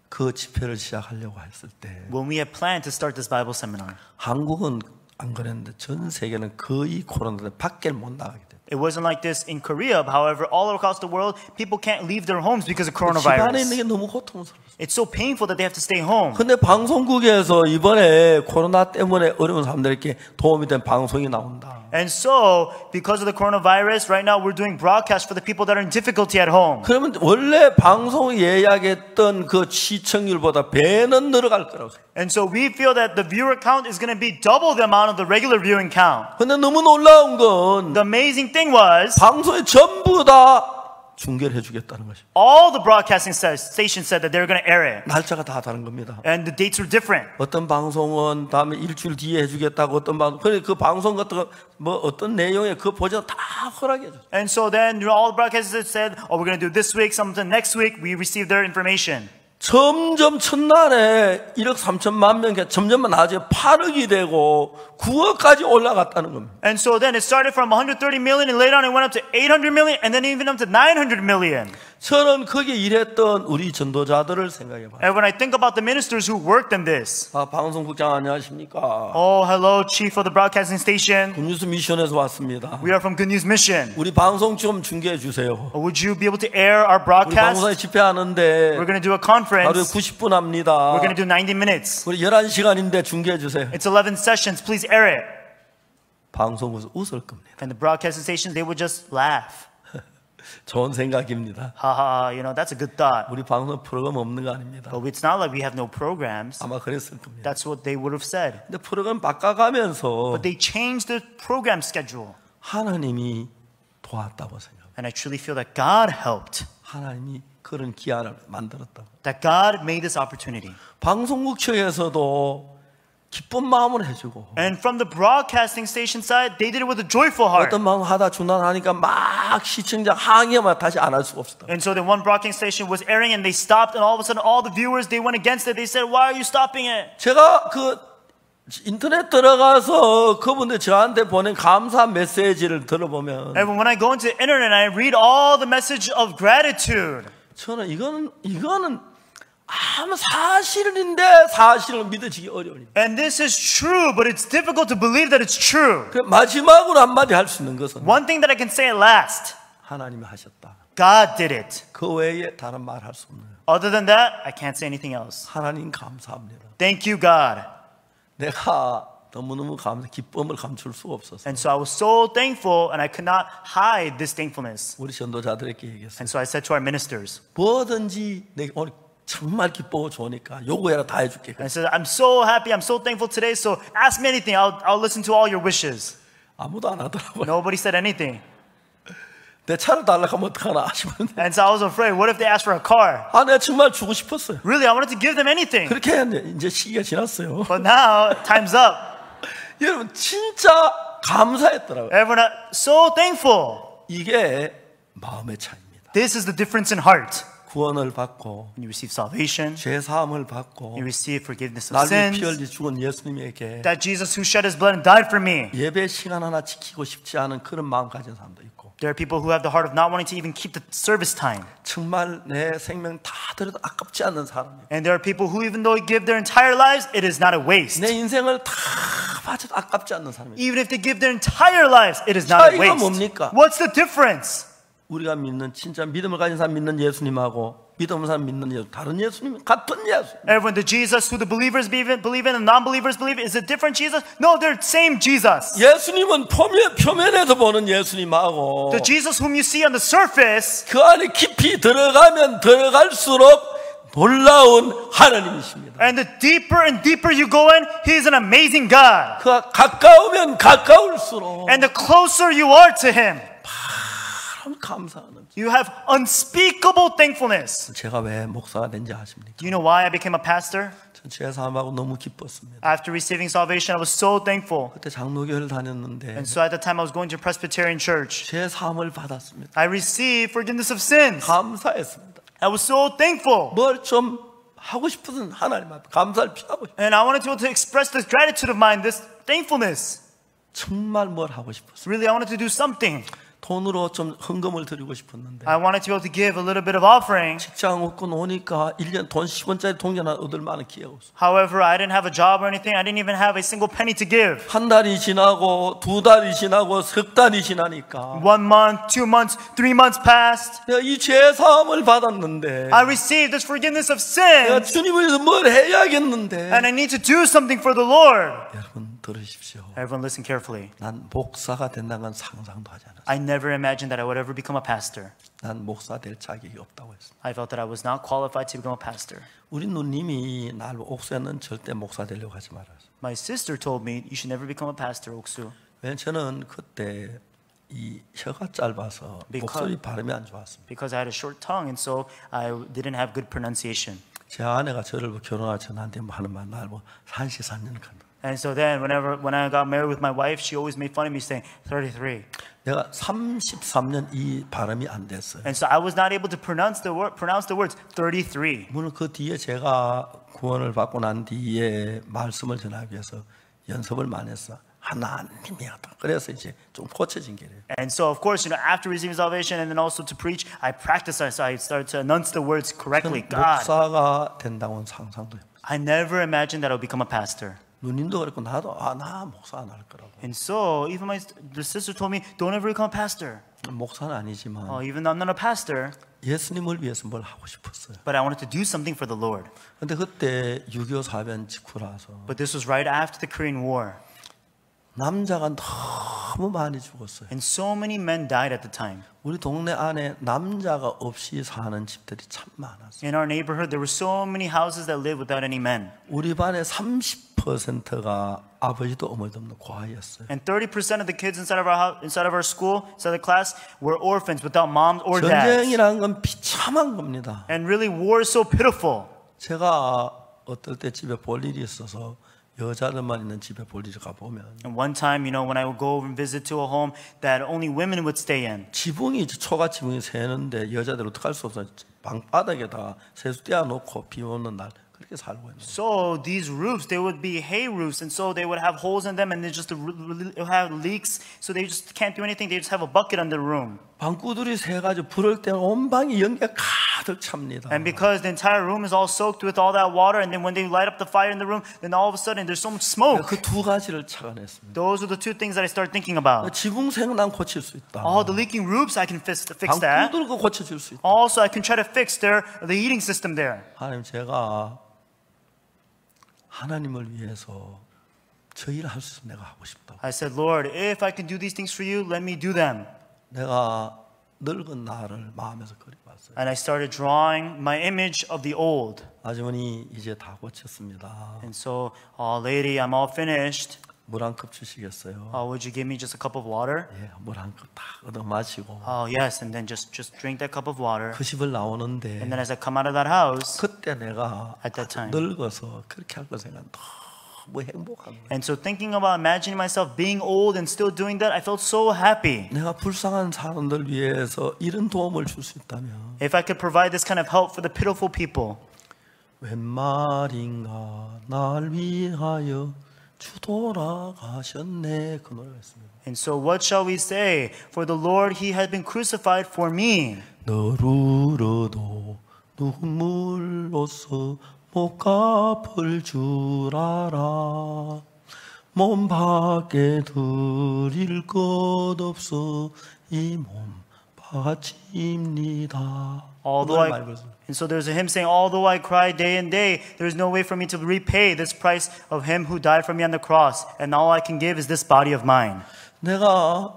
그 집회를 시작하려고 했을 때 when we had planned to start this Bible seminar, 한국은 안 그랬는데 전 세계는 거의 코로나 때문에 밖을 못 나가게 됐어요. it wasn't like this in Korea. However, all across the world, people can't leave their homes because of 집안에 있는 coronavirus. 게 너무 고통스러워요. It's so painful that they have to stay home. 근데 방송국에서 이번에 코로나 때문에 어려운 사람들에게 도움이 된 방송이 나온다. And so, because of the coronavirus, right now we're doing broadcasts for the people that are in difficulty at home. 그러면 원래 방송 예약했던 그 시청률보다 배는 늘어갈 거라고 생각해요. And so we feel that the viewer count is going to be double the amount of the regular viewing count. 근데 너무 놀라운 건 The amazing thing was, 방송에 전부 다 중계를 해주겠다는 것이. all the broadcasting stations said that they were going to air it. 날짜가 다 다른 겁니다. And the dates were different. 어떤 방송은 다음에 일주일 뒤에 해주겠다고 어떤 방송 그래 그 방송 같은 거 뭐 어떤 내용에 그 버전 다 허락해 줘. And so then all the broadcasters said, oh, we're going to do this week, something next week. We received their information. 점점 첫날에 1억 3천만 명 점점 나중에 8억이 되고 9억까지 올라갔다는 겁니다. And so then it started from 130 million and later on it went up to 800 million and then even up to 900 million. 저는 거기에 일했던 우리 전도자들을 생각해 봐요. And when I think about the ministers who worked in this, 방송국장 안녕하십니까? oh, hello, chief of the broadcasting station. 굿뉴스 미션에서 왔습니다. We are from Good News Mission. 우리 방송 좀 중계해 주세요. Would you be able to air our 우리 broadcast? 방송에 집회하는데 We're going to do a 하루에 conference. 90분 합니다. We're going to do 90 minutes. 우리 11시간인데 중계해 주세요. It's 11 sessions. Please air it. 방송국에서 웃을 겁니다. And the broadcasting stations, they would just laugh. 좋은 생각입니다. Haha, you know, that's a good thought. 우리 방송 프로그램 없는 거 아닙니다. But it's not like we have no programs. 아마 그랬을 겁니다. That's what they would have said. 근데 프로그램 바꿔가면서 But they changed the program schedule. 하나님이 도왔다고 생각합니다. And I truly feel that God helped. 하나님이 그런 기한을 만들었다고. That God made this opportunity. 방송국 측에서도 기쁜 마음으로 해주고 And from the broadcasting station side, they did it with a joyful heart. 어떤 방송 하다 중단하니까 막 시청자 항의만 다시 안 할 수가 없었다. And so then one broadcasting station was airing and they stopped and all of a sudden all the viewers, they went against it. They said, why are you stopping it? 제가 그 인터넷 들어가서 그분들 저한테 보낸 감사 메시지를 들어보면 And when I go into the internet and I read all the message of gratitude, 저는 이거는 아무 사실인데 사실을 믿어지기 어려우니까. and this is true, but it's difficult to believe that it's true. 그 마지막으로 한마디 할 수 있는 것은 One thing that I can say at last, 하나님이 하셨다. God did it. 그 외에 다른 말 할 수 없는. Other than that, I can't say anything else. 하나님 감사합니다. Thank you, God. 내가 너무너무 기쁨을 감출 수가 없었어. And so I was so thankful and I could not hide this thankfulness. 우리 전도자들에게 얘기했어요. And so I said to our ministers, 뭐든지 내가 오늘 정말 기쁘고 좋으니까 요구해라 다 해줄게. and I said, I'm so happy, I'm so thankful today, so ask me anything, I'll listen to all your wishes. 아무도 안 하더라고요. Nobody said anything. 내 차를 달라고 하면 어떡하나 싶은데. And so I was afraid, what if they asked for a car? 내가 정말 주고 싶었어요. Really, I wanted to give them anything. 그렇게 했는데 이제 시기가 지났어요. But now, time's up. 여러분 진짜 감사했더라고요. Everyone, so thankful. 이게 마음의 차이입니다. This is the difference in heart. 구원을 받고 When you receive salvation, 죄 사함을 받고 you receive forgiveness of 나를 sins, 피 흘리 죽은 예수님에게 that Jesus who shed his blood and died for me. 예배 시간 하나 지키고 싶지 않은 그런 마음 가진 사람도 있고 There are people who have the heart of not wanting to even keep the service time. 정말 내 생명 다 들여도 아깝지 않는 사람이에요. And there are people who even though they give their entire lives, it is not a waste. 내 인생을 다 바쳐도 아깝지 않는 사람이에요. Even if they give their entire lives, it is not a 차이가 waste. 뭡니까? What's the difference? 우리가 믿는 진짜 믿음을 가진 사람 믿는 예수님하고 믿음 없는 사람 믿는 예수 다른 예수님 같은 예수. Everyone, the Jesus who the believers believe in and non-believers believe in, is a different Jesus? No, they're same Jesus. 예수님은 표면에서 보는 예수님하고 The Jesus whom you see on the surface, 그 안에 깊이 들어가면 들어갈수록 놀라운 하나님이십니다. and the deeper and deeper you go in, He is an amazing God. 그 가까우면 가까울수록 And the closer you are to Him, 참 감사하는. you have unspeakable thankfulness. 제가 왜 목사가 된지 아십니까? Do you know why I became a pastor? 전 제사함하고 너무 기뻤습니다. After receiving salvation, I was so thankful. 그때 장로교회를 다녔는데 And so at the time I was going to Presbyterian Church, 제사함을 받았습니다. I received forgiveness of sins. 감사했습니다. I was so thankful. 뭘 좀 하고 싶은 하나님 앞에 감사를 표하고 싶어요. And I wanted to be able to express this gratitude of mine, this thankfulness. 정말 뭘 하고 싶었어요. Really, I wanted to do something. 돈으로 좀 헌금을 드리고 싶었는데 I wanted to be able to give a little bit of offering. 직장 얻고 노니까 1년 돈 10원짜리 동전 얻을 만한 기회가 없어. However, I didn't have a job or anything. I didn't even have a single penny to give. 한 달이 지나고 두 달이 지나고 석 달이 지나니까 1 month, 2 months, 3 months passed. 내가 이 죄사함을 받았는데 I received this forgiveness of 내가 sins. 주님을 위해서 뭘 해야겠는데 And I need to do something for the Lord. 여러분 들으십시오. Everyone listen carefully. 난 목사가 된다는 건 상상도 하지 않았어요. I never imagined that I would ever become a pastor. 난 목사 될 자격이 없다고 했어요. I felt that I was not qualified to become a pastor. 우리 누님이 날 옥수에는 절대 목사 되려고 하지 말았어요. My sister told me you should never become a pastor, 옥수. 왜냐면 저는 그때 이 혀가 짧아서 목소리 발음이 안 좋았습니다. Because I had a short tongue and so I didn't have good pronunciation. 제 아내가 저를 결혼할 때 나한테 뭐 하는 말, 날 뭐 산시산년 간다. And so then when I got married with my wife, she always made fun of me saying 33. 내가 33년 이 발음이 안 됐어요. And so I was not able to pronounce the words 33. 물론 그 뒤에 제가 구원을 받고 난 뒤에 말씀을 전하기 위해서 연습을 많이 했어. 하나님이었다. 그래서 이제 좀 고쳐진 게래요. And so of course, after receiving salvation and then also to preach, I practiced that. So I started to announce the words correctly. God. 목사가 된다고는 상상도 해봤어요. I never imagined that I would become a pastor. 누님도 그랬고 나도 나 목사 안 할 거라고. And so even the sister told me, don't ever become a pastor. 목사는 아니지만 Even though I'm not a pastor, 예수님을 위해서 뭘 하고 싶었어요. but I wanted to do something for the Lord. 근데 그때 6.25 사변 직후라서 But this was right after the Korean War. 남자가 너무 많이 죽었어요. And so many men died at the time. 우리 동네 안에 남자가 없이 사는 집들이 참 많았어요. In our neighborhood, there were so many houses that lived without any men. 우리 반에 30%가 아버지도 어머니도 없는 고아였어요. And 30% of the kids inside of our school, inside the class, were orphans without moms or dads. 전쟁이라는 건 비참한 겁니다. And really, war is so pitiful. 제가 어떨 때 집에 볼 일이 있어서 여자들만 있는 집에 볼 일을 가보면 And one time, when I would go and visit to a home that only women would stay in. 지붕이 초가 지붕이 새는데 여자들 어떡할 수 없어요. 방바닥에다가 세수 떼어놓고 비 오는 날 그렇게 살고 있는 거예요. So these roofs, they would be hay roofs, and so they would have holes in them, and they just have leaks. So they just can't do anything. They just have a bucket on the room. 방구들이 새가지고 불을 때는 온 방이 연기가 가득 찹니다. And because the entire room is all soaked with all that water, and then when they light up the fire in the room, then all of a sudden there's so much smoke. 그 두 가지를 착안했습니다. Those are the two things that I started thinking about. 지붕 새는 난 고칠 수 있다. Oh, the leaking roofs, I can fix that. 방구들 그 고쳐줄 수 있다. Also, I can try to fix the heating system there. 하나님 제가 하나님을 위해서 저 일을 할 수 있으면 내가 하고 싶다. I said, Lord, if I can do these things for you, let me do them. 내가 늙은 나를 마음에서 그려봤어요. And I started drawing my image of the old. 아주머니 이제 다 고쳤습니다. And so, lady, I'm all finished. 물 한 컵 주시겠어요? Would you give me just a cup of water? 예, 물 한 컵 딱 얻어 마시고 Yes, and then just drink that cup of water. 그 집을 나오는데 And then as I come out of that house, 그때 내가 At that time. 늙어서 그렇게 할 거 생각 너무 행복한 거예요. and so thinking about imagining myself being old and still doing that, I felt so happy. 내가 불쌍한 사람들 위해서 이런 도움을 줄 수 있다면 If I could provide this kind of help for the pitiful people. 웬 말인가 날 위하여 주 돌아가셨네 그 노래가 있습니다. And so what shall we say? For the Lord, He has been crucified for me. 널 울어도 눈물로써 못 갚을 줄 알아 몸 밖에 드릴 것 없어 이 몸 아침입니다. Although I, and so there's a hymn saying, although I cry day and day, there is no way for me to repay this price of him who died for me on the cross. And all I can give is this body of mine. 내가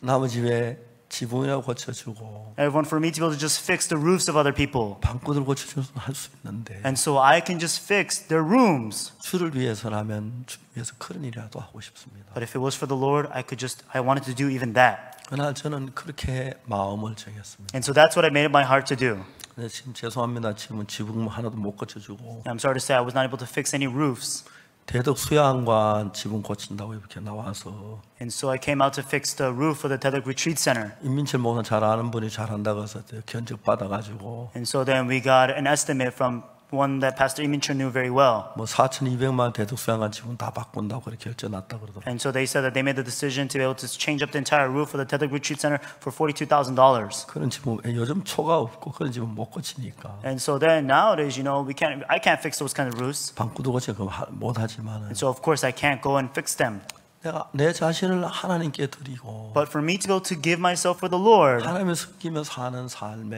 남의 집에 지붕이나 고쳐주고 Everyone, for me to be able to just fix the roofs of other people. 방구들 고쳐주는 할 수 있는데 And so I can just fix their rooms. 주를 위해서라면 주를 위해서 그런 일이라도 하고 싶습니다. But if it was for the Lord, I wanted to do even that. 그러나 저는 그렇게 마음을 정했습니다. And so that's what I made up my heart to do. 근데 지금 죄송합니다. 지금은 지붕 하나도 못 고쳐주고 And I'm sorry to say I was not able to fix any roofs. 대덕 수양관 지붕 고친다고 이렇게 나와서 And so I came out to fix the roof for the Tedek Retreat Center. 임민철 목사 잘 아는 분이 잘한다고 해서 견적 받아가지고 And so then we got an estimate from one that Pastor Iminchur knew very well. 뭐 4,200만 대덕 수양관 지붕 다 바꾼다고 그렇게 결정났다 그러더라고요. And so they said that they made the decision to be able to change up the entire roof for the Tedek Retreat Center for $42,000. 그런 지붕 요즘 초가 없고 그런 지붕 못 고치니까 And so then nowadays, I can't fix those kind of roofs. 방구도 고치고 못 하지만은 And so of course I can't go and fix them. 내가 내 자신을 하나님께 드리고 But for me to be able to give myself for the Lord 하나님을 섬기며 사는 삶에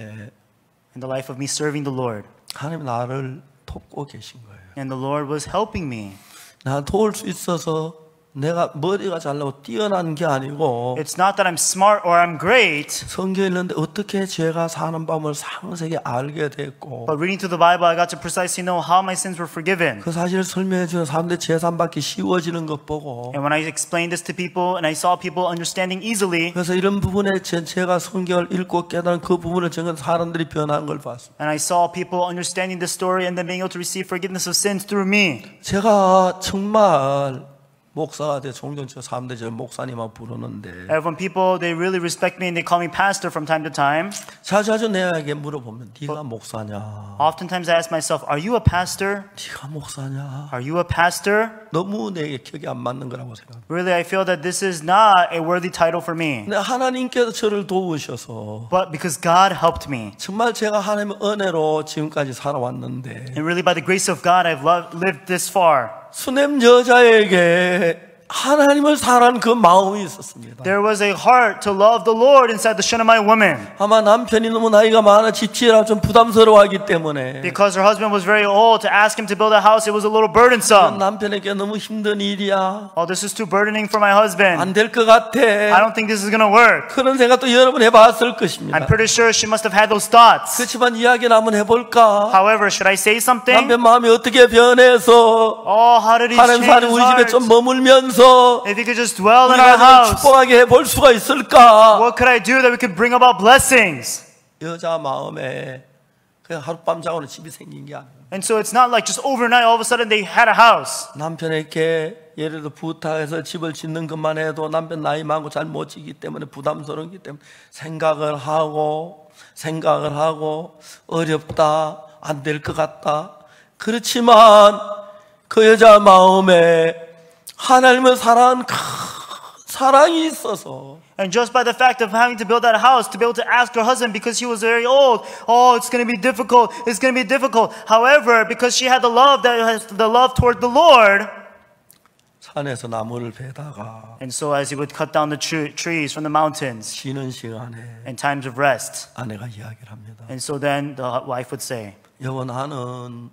in the life of me serving the Lord. 하나님 나를 돕고 계신 거예요. And the Lord was helping me. 나 도울 수 있어서 내가 머리가 잘나고 뛰어난 게 아니고 It's not that I'm smart or I'm great, 성경에 있는데 어떻게 죄가 사는 법을 상세하게 알게 됐고 but reading through the Bible, I got to precisely know how my sins were forgiven. 그 사실을 설명해 주는 사람들 재산받기 쉬워지는 것 보고 And when I explained this to people and I saw people understanding easily, 그래서 이런 부분에 제가 성경을 읽고 깨달은 그 부분을 정말 사람들이 변한 걸 봤습니다. and I saw people understanding the story and then being able to receive forgiveness of sins through me. 제가 정말 목사가 돼 종종 저 사람들이 저 목사님만 부르는데 When people, they really respect me and they call me pastor from time to time. 자주 내게 물어보면 네가 목사냐? Oftentimes I ask myself, are you a pastor? 네가 목사냐? Are you a pastor? 너무 내게 격이 안 맞는 거라고 생각합니다. Really, I feel that this is not a worthy title for me. 근데 하나님께서 저를 도우셔서 But because God helped me. 정말 제가 하나님의 은혜로 지금까지 살아왔는데 And really by the grace of God, I've lived this far. 수냄 여자에게 하나님을 사랑하는 그 마음이 있었습니다. There was a heart to love the Lord inside the Shunammite woman. 아마 남편이 너무 나이가 많아 집지라 좀 부담스러워하기 때문에 Because her husband was very old, to ask him to build a house, it was a little burdensome. 남편에게 너무 힘든 일이야. Oh, this is too burdening for my husband. 안 될 것 같아. I don't think this is going to work. 그런 생각도 여러 번 해봤을 것입니다. I'm pretty sure she must have had those thoughts. 그렇지만 이야기를 한번 해볼까? However, should I say something? 남편 마음이 어떻게 변해서 Oh, how did he 하나님 change 사는 his 우리 집에 heart? 좀 머물면서 If he could just dwell in our 우리가 좀 house, 축복하게 해볼 수가 있을까? what could I do that we could bring about blessings? 여자 마음에 그냥 하룻밤 자고는 집이 생긴 게 아니에요. And so it's not like just overnight, all of a sudden they had a house. 남편에게 예를 들어 부탁해서 집을 짓는 것만 해도 남편 나이 많고 잘 못 지기 때문에 부담스러운기 때문에 생각을 하고 어렵다, 안 될 것 같다. 그렇지만 그 여자 마음에 하나님을 사랑하는 큰 사랑이 있어서 And just by the fact of having to build that house, to be able to ask her husband because he was very old, oh, it's going to be difficult. It's going to be difficult. However, because she had the love toward the Lord, 산에서 나무를 베다가 and so as he would cut down the trees from the mountains 쉬는 시간에 in times of rest, 아내가 이야기를 합니다. and so then the wife would say, 여보 나는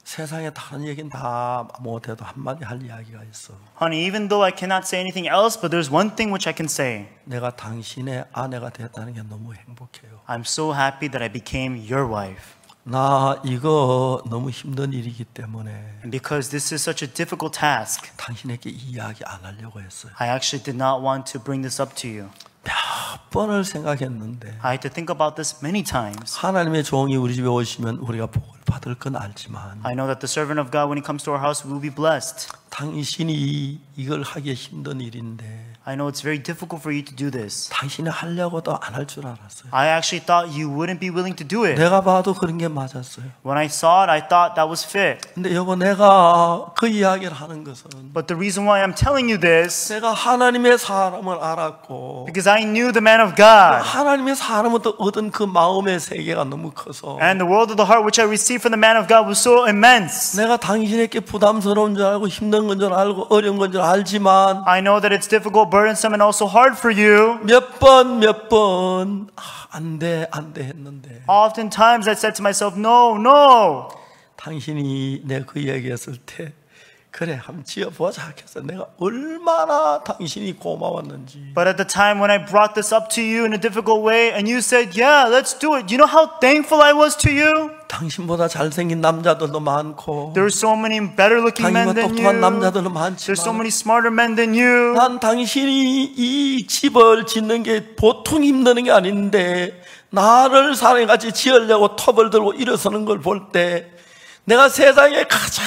세상에 다른 얘기는 다 못해도 한마디 할 이야기가 있어. honey, even though I cannot say anything else, but there's one thing which I can say. 내가 당신의 아내가 됐다는 게 너무 행복해요. I'm so happy that I became your wife. 나 이거 너무 힘든 일이기 때문에 And because this is such a difficult task, 당신에게 이야기 안 하려고 했어요. I actually did not want to bring this up to you. 몇 번을 생각했는데 I had to think about this many times. 하나님의 종이 우리 집에 오시면 우리가 복을 받을 건 알지만 I know that the servant of God, when he comes to our house, will be blessed. 당신이 이걸 하기 힘든 일인데 I know it's very difficult for you to do this. 당신이 하려고도 안 할 줄 알았어요. I actually thought you wouldn't be willing to do it. 내가 봐도 그런 게 맞았어요. When I saw it, I thought that was fit. 근데 여보 내가 그 이야기를 하는 것은 But the reason why I'm telling you this, 내가 하나님의 사람을 알았고 because I knew the man of God. 하나님의 사람부터 얻은 그 마음의 세계가 너무 커서 And the world of the heart which I received from the man of God was so immense. 내가 당신에게 부담스러운 줄 알고 힘든 건 줄 알고 어려운 건 줄 알지만 I know that it's difficult, burdensome, and also hard for you. 몇 번 안 돼 했는데 Oftentimes I said to myself, no, no. 당신이 내 그 얘기했을 때 그래 한번 지어보자 해서 내가 얼마나 당신이 고마웠는지 But at the time when I brought this up to you in a difficult way and you said, yeah, let's do it. You know how thankful I was to you? 당신보다 잘생긴 남자들도 많고 There are so many better looking men 당신보다 than 똑똑한 you. 남자들도 There's so 많지만 many smarter men than you. 난 당신이 이 집을 짓는 게 보통 힘드는 게 아닌데 나를 사랑같이 지으려고 톱을 들고 일어서는 걸 볼 때 내가 세상에 가장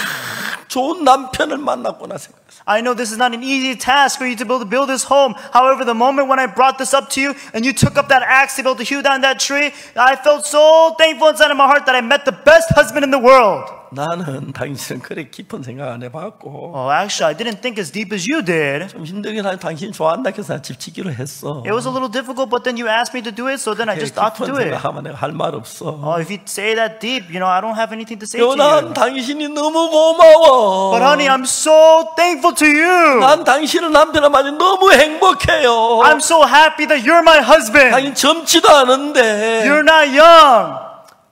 좋은 남편을 만났구나 생각했어요. I know this is not an easy task for you to build this home. However, the moment when I brought this up to you and you took up that axe to be able to hew down that tree, I felt so thankful inside of my heart that I met the best husband in the world. 나는 당신은 그렇게 깊은 생각 안 해봤고 Oh, actually, I didn't think as deep as you did. 좀 힘들긴 하지 당신 좋아한다 해서 집 짓기로 했어. It was a little difficult, but then you asked me to do it, so then I just thought to 깊은 do it. 생각하면 내가 할 말 없어. Oh, if you say that deep, I don't have anything to say to 난 you. 당신이 너무 고마워. But honey, I'm so thankful to you. 난 당신을 남편을 맞이 너무 행복해요. I'm so happy that you're my husband. 당신 젊지도 않은데 You're not young.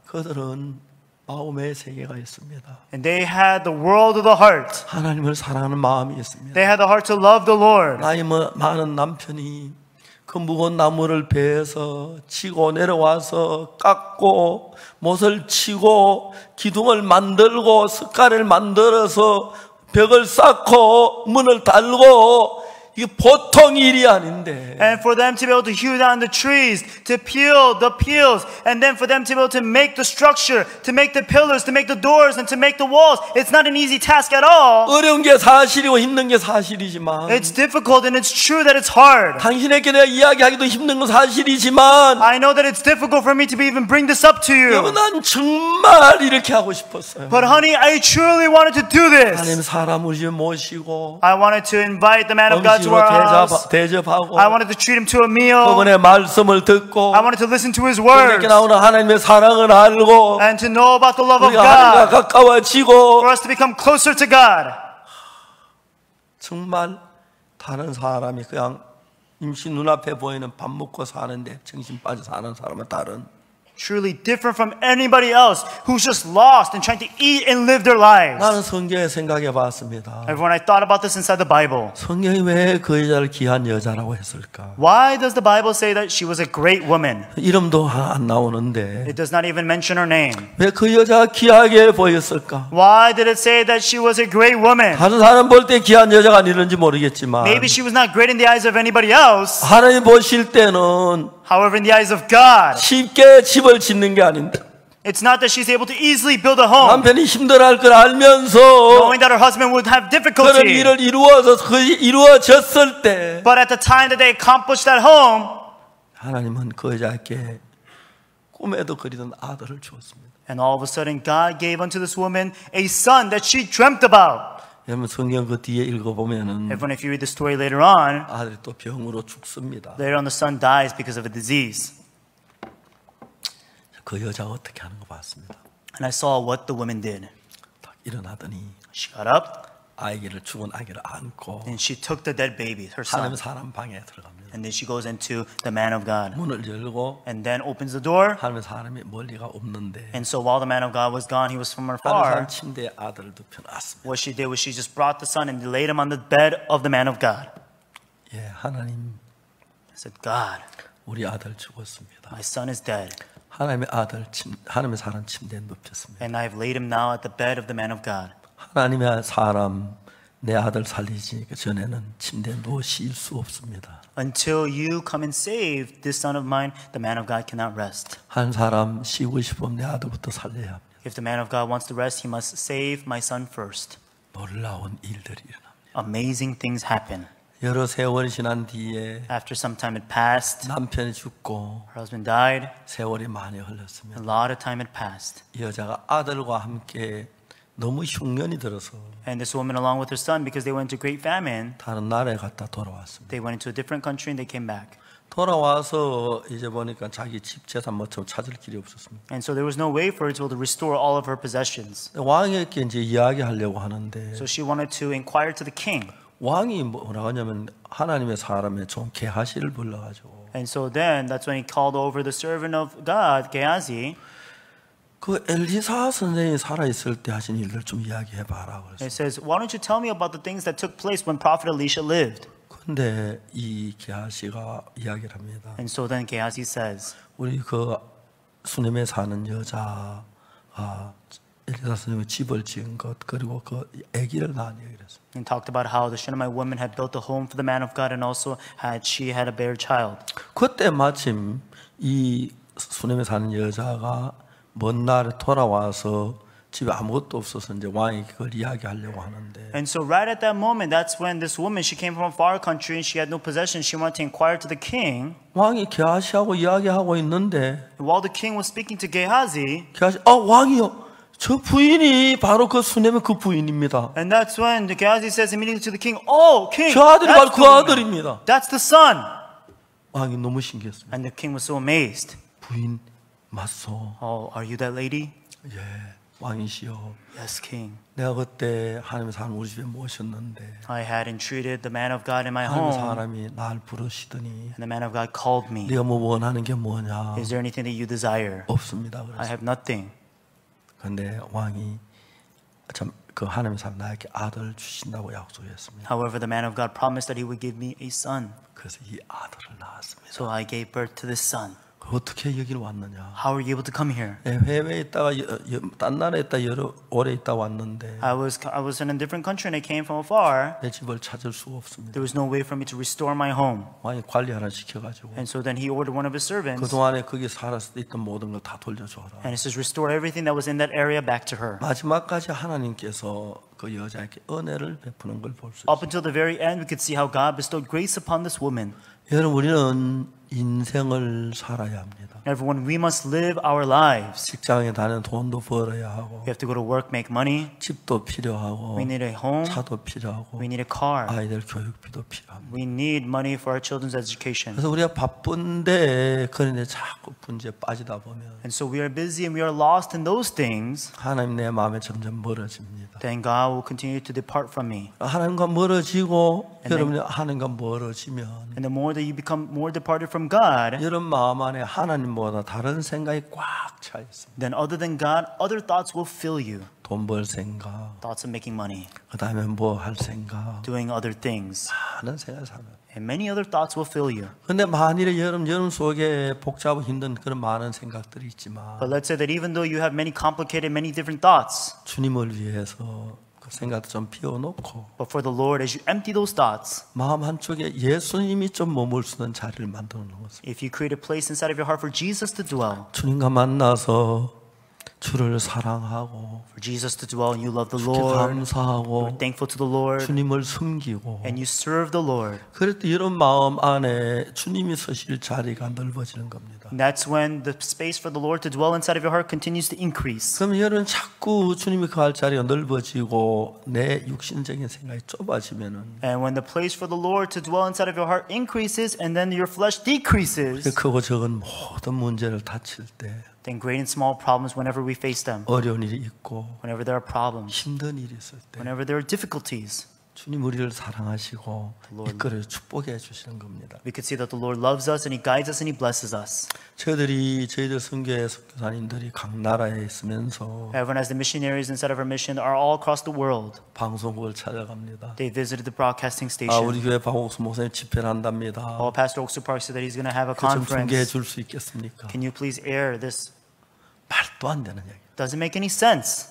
그들은 마음의 세계가 있습니다. And they had the world of the heart. 하나님을 사랑하는 마음이 있습니다. They had the heart to love the Lord. 나이 많은 남편이 그 무거운 나무를 베어서 치고 내려와서 깎고 못을 치고 기둥을 만들고 숟가락을 만들어서 벽을 쌓고 문을 달고 이게 보통 일이 아닌데 And for them to be able to hew down the trees, to peel the peels, and then for them to be able to make the structure, to make the pillars, to make the doors, and to make the walls, it's not an easy task at all. 어려운 게 사실이고 힘든 게 사실이지만 It's difficult and it's true that it's hard. 당신에게 내가 이야기하기도 힘든 건 사실이지만 I know that it's difficult for me to even bring this up to 여러분 you. 난 정말 이렇게 하고 싶었어요. But honey, I truly wanted to do 하나님 this. 사람을 좀 모시고 I wanted to invite the man of God to 음식으로 our house. 대접하고 I wanted to treat him to a meal. 그분의 말씀을 듣고 I wanted to listen to his 그분에게 words 나오는 하나님의 사랑을 알고 and to know about the love of 우리가 하나님과 God, 가까워지고 for us to become closer to God. 정말 다른 사람이 그냥 임시 눈앞에 보이는 밥 먹고 사는데 정신 빠져 사는 사람은 다른 Truly different from anybody else who's just lost and trying to eat and live their lives. 나는 성경에 생각해 봤습니다. Everyone, I thought about this inside the Bible. 성경이 왜 그 여자를 귀한 여자라고 했을까? Why does the Bible say that she was a great woman? 이름도 안 나오는데 It does not even mention her name. 왜 그 여자가 귀하게 보였을까? Why did it say that she was a great woman? 다른 사람 볼 때 귀한 여자가 아니는지 모르겠지만 Maybe she was not great in the eyes of anybody else. 하나님 보실 때는 However, in the eyes of God, 쉽게 집을 짓는 게 아닌데 it's not that she's able to easily build a home, 남편이 힘들어할 걸 알면서 knowing that her husband would have 그런 difficulty. 일을 이루어졌을 때 But at the time that they accomplished that home, 하나님은 그 여자에게 꿈에도 그리던 아들을 주었습니다. and all of a sudden God gave unto this woman a son that she dreamt about. 여러분 성경 그 뒤에 읽어보면은 Everyone, if you read the story later on, 아들이 또 병으로 죽습니다. later on the son dies because of a disease. 그 여자가 어떻게 하는 거 봤습니다. And I saw what the woman did. 딱 일어나더니 She got up 죽은 아기를 안고 and she took the dead baby, her 하나님 son, 사람 방에 들어갑니다. and then she goes into the man of God 문을 열고 and then opens the door. 하나님 사람이 멀리가 없는데 And so while the man of God was gone, he was from 다른 사람 afar. 침대에 아들을 눕혀놨습니다. What she did was she just brought the son and laid him on the bed of the man of God. 예, 하나님 I said, God, 우리 아들 죽었습니다. my son is dead, 하나님의 사람 침대에 눕혔습니다. and I've laid him now at the bed of the man of God. 하나님의 사람 내 아들 살리지 그 전에는 침대에 누워 쉴 수 없습니다. Until you come and save this son of mine, the man of God cannot rest. 한 사람 쉬고 싶으면 내 아들부터 살려야 합니다. If the man of God wants to rest, he must save my son first. 놀라운 일들이 일어납니다. Amazing things happen. 여러 세월이 지난 뒤에 After some time had passed, 남편이 죽고 her husband died, 세월이 많이 흘렀습니다. a lot of time had passed. 이 여자가 아들과 함께 너무 흉년이 들어서 And this woman, along with her son, because they went into great famine, 다른 나라에 갔다 돌아왔습니다. they went into a different country and they came back. 돌아와서 이제 보니까 자기 집 재산 뭐좀 찾을 길이 없었습니다. And so there was no way for her to be able to restore all of her possessions. 왕에게 이제 이야기하려고 하는데 So she wanted to inquire to the king. 왕이 뭐라고 하냐면 하나님의 사람의 좀 게하시를 불러가지고 And so then that's when he called over the servant of God, Gehazi. 그 엘리사 선생이 살아 있을 때 하신 일들 좀 이야기해 봐라 그랬어요. It says, "Why don't you tell me about the things that took place when Prophet Elisha lived?" 근데 이 게하시가 이야기를 합니다. And so then Gehazi says, 우리 그 수넴에 사는 여자가 엘리사 선생이 집을 지은 것 그리고 그 아기를 낳은 얘기를 했어요. and talked about how the Shunammite woman had built a home for the man of God and also she had a bear child. 그때 마침 이 수넴에 사는 여자가 먼 날에 돌아와서 집에 아무것도 없어서 이제 왕에게 그걸 이야기하려고 하는데 And so right at that moment, that's when this woman, she came from a far country and she had no possessions. She wanted to inquire to the king. 왕이 게하시하고 이야기하고 있는데 And while the king was speaking to Gehazi, 게하시 왕이요 저 부인이 바로 그 수넴의 그 부인입니다. and that's when the Gehazi says immediately to the king, "Oh, king, 저 아들이 바로 that's 그 the woman. 아들입니다. That's the son." 왕이 너무 신기했습니다. And the king was so amazed. 부인 맞소? "Oh, are you that lady?" 예, 왕이시여. "Yes, king. 내가 그때 하나님의 사람 우리 집에 모셨는데 I had entreated the man of God in my 하나님의 home, 사람이 날 부르시더니 and the man of God called me. 네가 뭐 원하는 게 뭐냐? Is there anything that you desire?" 없습니다. "I 그래서 have nothing." 근데 왕이 참 그 하나님의 사람 나에게 아들 주신다고 약속했습니다. However, the man of God promised that he would give me a son. 그래서 이 아들을 낳았습니다. So I gave birth to this son. 어떻게 여기로 왔느냐? How are you able to come here? 예, 해외에 있다가 딴 나라에 있다 여러 오래 있다 왔는데 I was in a different country and I came from afar. 내 집을 찾을 수가 없습니다. There was no way for me to restore my home. 왕이 관리 하나 시켜가지고 And so then he ordered one of his servants, 그 동안에 거기 살았을 때 있던 모든 걸 다 돌려줘라. and it says, "Restore everything that was in that area back to her." 마지막까지 하나님께서 그 여자에게 은혜를 베푸는 걸 볼 수 있어요. Up until the very end, we could see how God bestowed grace upon this woman. 여러분 우리는 인생을 살아야 합니다. Everyone, we must live our lives. 직장에 다니는 돈도 벌어야 하고 We have to go to work, make money. 집도 필요하고 We need a home. 차도 필요하고 We need a car. 아이들 교육비도 필요합니다. We need money for our children's education. 그래서 우리가 바쁜데 그런데 자꾸 문제에 빠지다 보면 And so we are busy and we are lost in those things. 하나님 내 마음에 점점 멀어집니다. Then God will continue to depart from me. 하나님과 멀어지고 And 여러분이 하나님과 멀어지면 And the more that you become more departed from God, 여러분 마음 안에 하나님보다 다른 생각이 꽉 차 있습니다. then other than God, other thoughts will fill you. 돈 벌 생각, Thoughts of making money, 그 다음에 뭐 할 생각, doing other things, 많은 생각을 살아요. and many other thoughts will fill you. 근데 만일에 여러분 속에 복잡하고 힘든 그런 많은 생각들이 있지만 But let's say that even though you have many complicated, many different thoughts, 주님을 위해서 그 생각도 좀 비워놓고 but for the Lord, as you empty those thoughts, 마음 한쪽에 예수님이 좀 머물 수 있는 자리를 만들어 놓은 것입니다. if you create a place inside of your heart for Jesus to dwell, 주님과 만나서 주를 사랑하고 for Jesus to dwell, and you love the 주께 Lord, 감사하고 you're thankful to the Lord, 주님을 섬기고 and you serve the Lord. 그럴 때 이런 마음 안에 주님이 서실 자리가 넓어지는 겁니다. And that's when the space for the Lord to dwell inside of your heart continues to increase. 그럼 여러분 자꾸 주님이 거할 자리가 넓어지고 내 육신적인 생각이 좁아지면은 And when the place for the Lord to dwell inside of your heart increases and then your flesh decreases, 크고 적은 모든 문제를 다칠 때 then great and small problems, whenever we face them, 어려운 일이 있고 whenever there are problems, 힘든 일이 있을 때 whenever there are difficulties, 주님 우리를 사랑하시고 Lord. 이끌어 축복해 주시는 겁니다. we could see that the Lord loves us and He guides us and He blesses us. 저희들 선교회 선교사님들이 각 나라에 있으면서 Everyone, as the missionaries inside of our mission are all across the world, 방송국을 찾아갑니다. they visited the broadcasting 우리 station. 교회 박옥수 목사님 집회를 한답니다. Pastor Oksu Park said that he's going to have a 좀 중계해 conference. 줄 수 있겠습니까? Can you please air this? 말도 안 되는 얘기. Doesn't make any sense.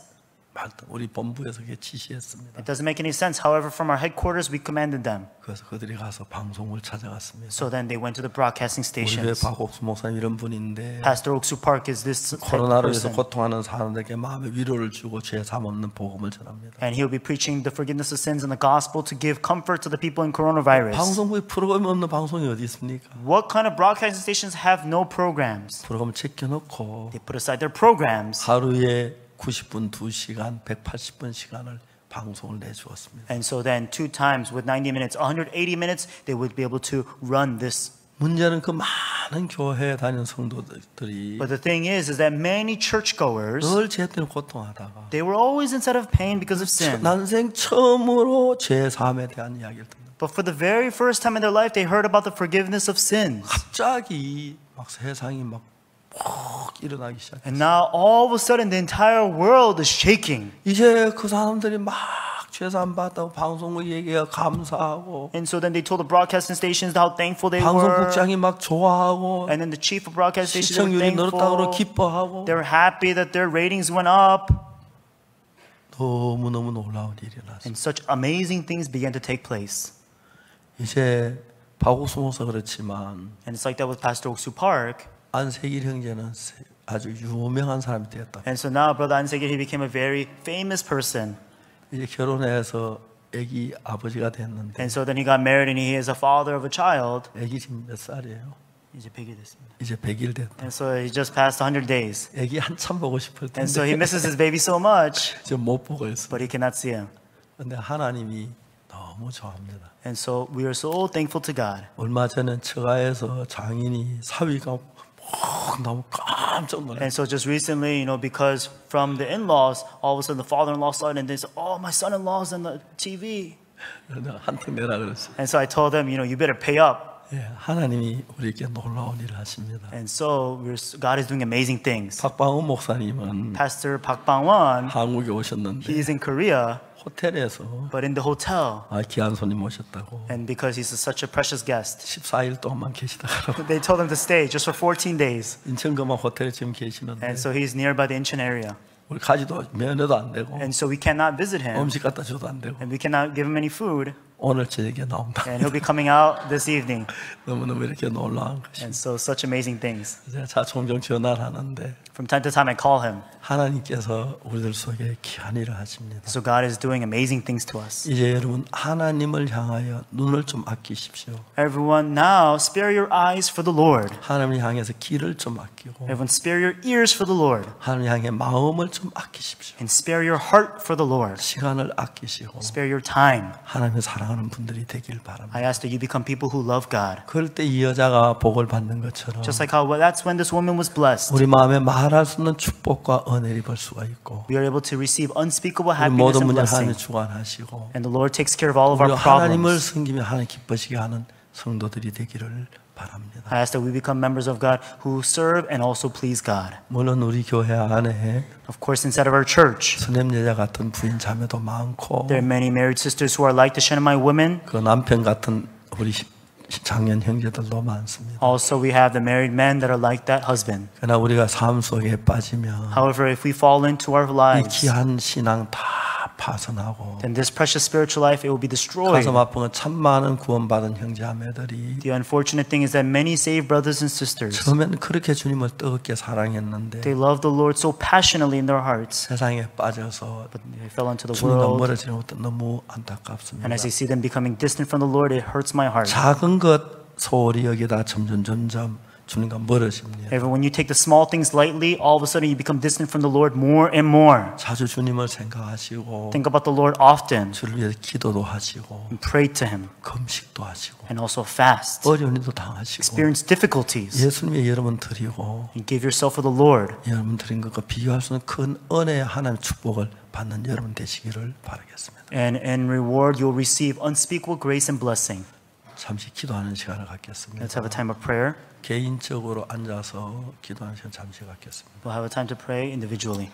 말도 우리 본부에서 그게 지시했습니다. It doesn't make any sense. However, from our headquarters, we commanded them. 그래서 그들이 가서 방송을 찾아갔습니다. So then they went to the broadcasting 우리 교회 stations. 박옥수 목사님 이런 분인데 Pastor Oksu Park is this type of 코로나로 인해서 person. 고통하는 사람들에게 마음의 위로를 주고 죄 사함 없는 복음을 전합니다. And he'll be preaching the forgiveness of sins and the gospel to give comfort to the people in coronavirus. 방송국에 프로그램 없는 방송이 어디 있습니까? What kind of broadcasting stations have no programs? 프로그램 챙겨놓고 They put aside their programs. 하루에 90분 2시간 180분 시간을 방송을 내주었습니다. And so then 2 times with 90 minutes, 180 minutes, they would be able to run this 문제는 그 많은 교회에 다니는 성도들이 But the thing is that many churchgoers, 늘 죄 때문에 고통하다가 they were always inside of pain because of sin. 난생 처음으로 죄 사함에 대한 이야기를 듣는. But for the very first time in their life, they heard about the forgiveness of sins. 갑자기 막 세상이 막 일어나기 시작해. And now all of a sudden the entire world is shaking. 이제 그 사람들이 막 죄사함 받다고 방송국에게 감사하고 And so then they told the broadcasting stations how thankful they were. 방송국장이 막 좋아하고 And then the chief of broadcast stations were 시청률이 늘었다고 thankful. 기뻐하고 They were happy that their ratings went up. 너무너무 놀라운 일이 일어났어요. And such amazing things began to take place. 이제 바구스모서 그렇지만 And it's like that with Pastor Oksu Park. 안세길 형제는 아주 유명한 사람이 되었다. And so now Brother Ansegir, he became a very famous person. 이제 결혼해서 아기 아버지가 됐는데 And so then he got married and he is a father of a child. 아기 지금 몇 살이에요? 이제 100일 됐습니다. 이제 100일 됐다. And so he just passed 100 days. 아기 한참 보고 싶을 And so he 텐데 misses his baby so much, 지금 못 보고 있어. but he cannot see him. 근데 하나님이 너무 좋아합니다. And so we are so thankful to God. 얼마 전에 처가에서 장인이 사위가 너무 깜짝 놀랐어요. And so just recently, because from the in-laws, all of a sudden the father-in-law saw it and they said, oh, my son-in-law's on the TV. 내가 한턱 내라 그랬어요. And so I told them, you better pay up. 예, 하나님이 우리에게 놀라운 일을 하십니다. And so God is doing amazing things. 박방훈 목사님은 Pastor Park Bang-won, 한국에 오셨는데 he is in Korea, 호텔에서 but in the hotel. 귀한 손님 오셨다고 And because he's such a precious guest, 14일 동안만 계시다가 they told him to stay just for 14 days. 인천금방 호텔에 지금 계시는데 And so he's nearby the Incheon area. 우리 가지도 면회도 안 되고 And so we cannot visit him. 음식 갖다 줘도 안 되고 And we cannot give him any food. 오늘 저녁에 나온다. And he'll be coming out this evening. 너무너무 이렇게 놀라운 것이. And so such amazing things. 제가 종종 전화를 하는데 From time to time I call him. 하나님께서 우리들 속에 귀한 일을 하십니다. So God is doing amazing things to us. 이제 여러분 하나님을 향하여 눈을 좀 아끼십시오. Everyone now spare your eyes for the Lord. 하나님을 향해서 귀를 좀 아끼고 Everyone spare your ears for the Lord. 하나님 향해 마음을 좀 아끼십시오. And spare your heart for the Lord. 시간을 아끼시고 Spare your time. 하나님을 사랑하는 분들이 되길 바랍니다. I ask that you become people who love God. 그럴 때 이 여자가 복을 받는 것처럼 Just like how that's when this woman was blessed. 우리 마음에 말할 수 없는 축복과 은혜를 볼 수가 있고 We are able to receive unspeakable 우리 happiness 모든 and 문제를 blessing. 하나님 주관하시고 And the Lord takes care of all of our 우리가 하나님을 problems. 섬기며 하나님 기뻐지게 하는 성도들이 되기를 바랍니다. I ask that we become members of God who serve and also please God. 물론 우리 교회 안에 Of course, inside of our church, 스냅 여자 같은 부인 자매도 많고 there are many married sisters who are like the Shanghai women. 그 남편 같은 우리 장년 형제들도 많습니다. Also, we have the married men that are like that husband. 그러나 우리가 삶 속에 빠지면 However, if we fall into our 이 lives, 귀한 신앙 다 파손하고 then this precious spiritual life, it will be destroyed. 가슴 아픈 건 참 많은 구원받은 형제자매들이 The unfortunate thing is that many saved brothers and sisters, 처음에는 그렇게 주님을 뜨겁게 사랑했는데 they love the Lord so passionately in their hearts, 세상에 빠져서 but they fell into the 주님과 world. 멀어지는 것도 너무 안타깝습니다. And as I see them becoming distant from the Lord, it hurts my heart. 작은 것 소홀히 여기다 점점 주님과 멀어집니다. Ever when you take the small things lightly, all of a sudden you become distant from the Lord more and more. 자주 주님을 생각하시고 Think about the Lord often 주를 위해서 기도도 하시고 and pray to Him 금식도 하시고 and also fast. 어려운 일도 당하시고 Experience difficulties 예수님의 여러분 드리고 and give yourself for the Lord. 여러분 드린 것과 비교할 수 없는 큰 은혜의 하나님의 축복을 받는 여러분 되시기를 바라겠습니다. And in reward, you'll receive unspeakable grace and blessing. 잠시 기도하는 시간을 갖겠습니다. Let's have a time of prayer. 개인적으로 앉아서 기도하는 시간 잠시 갖겠습니다. We'll have a time to pray individually.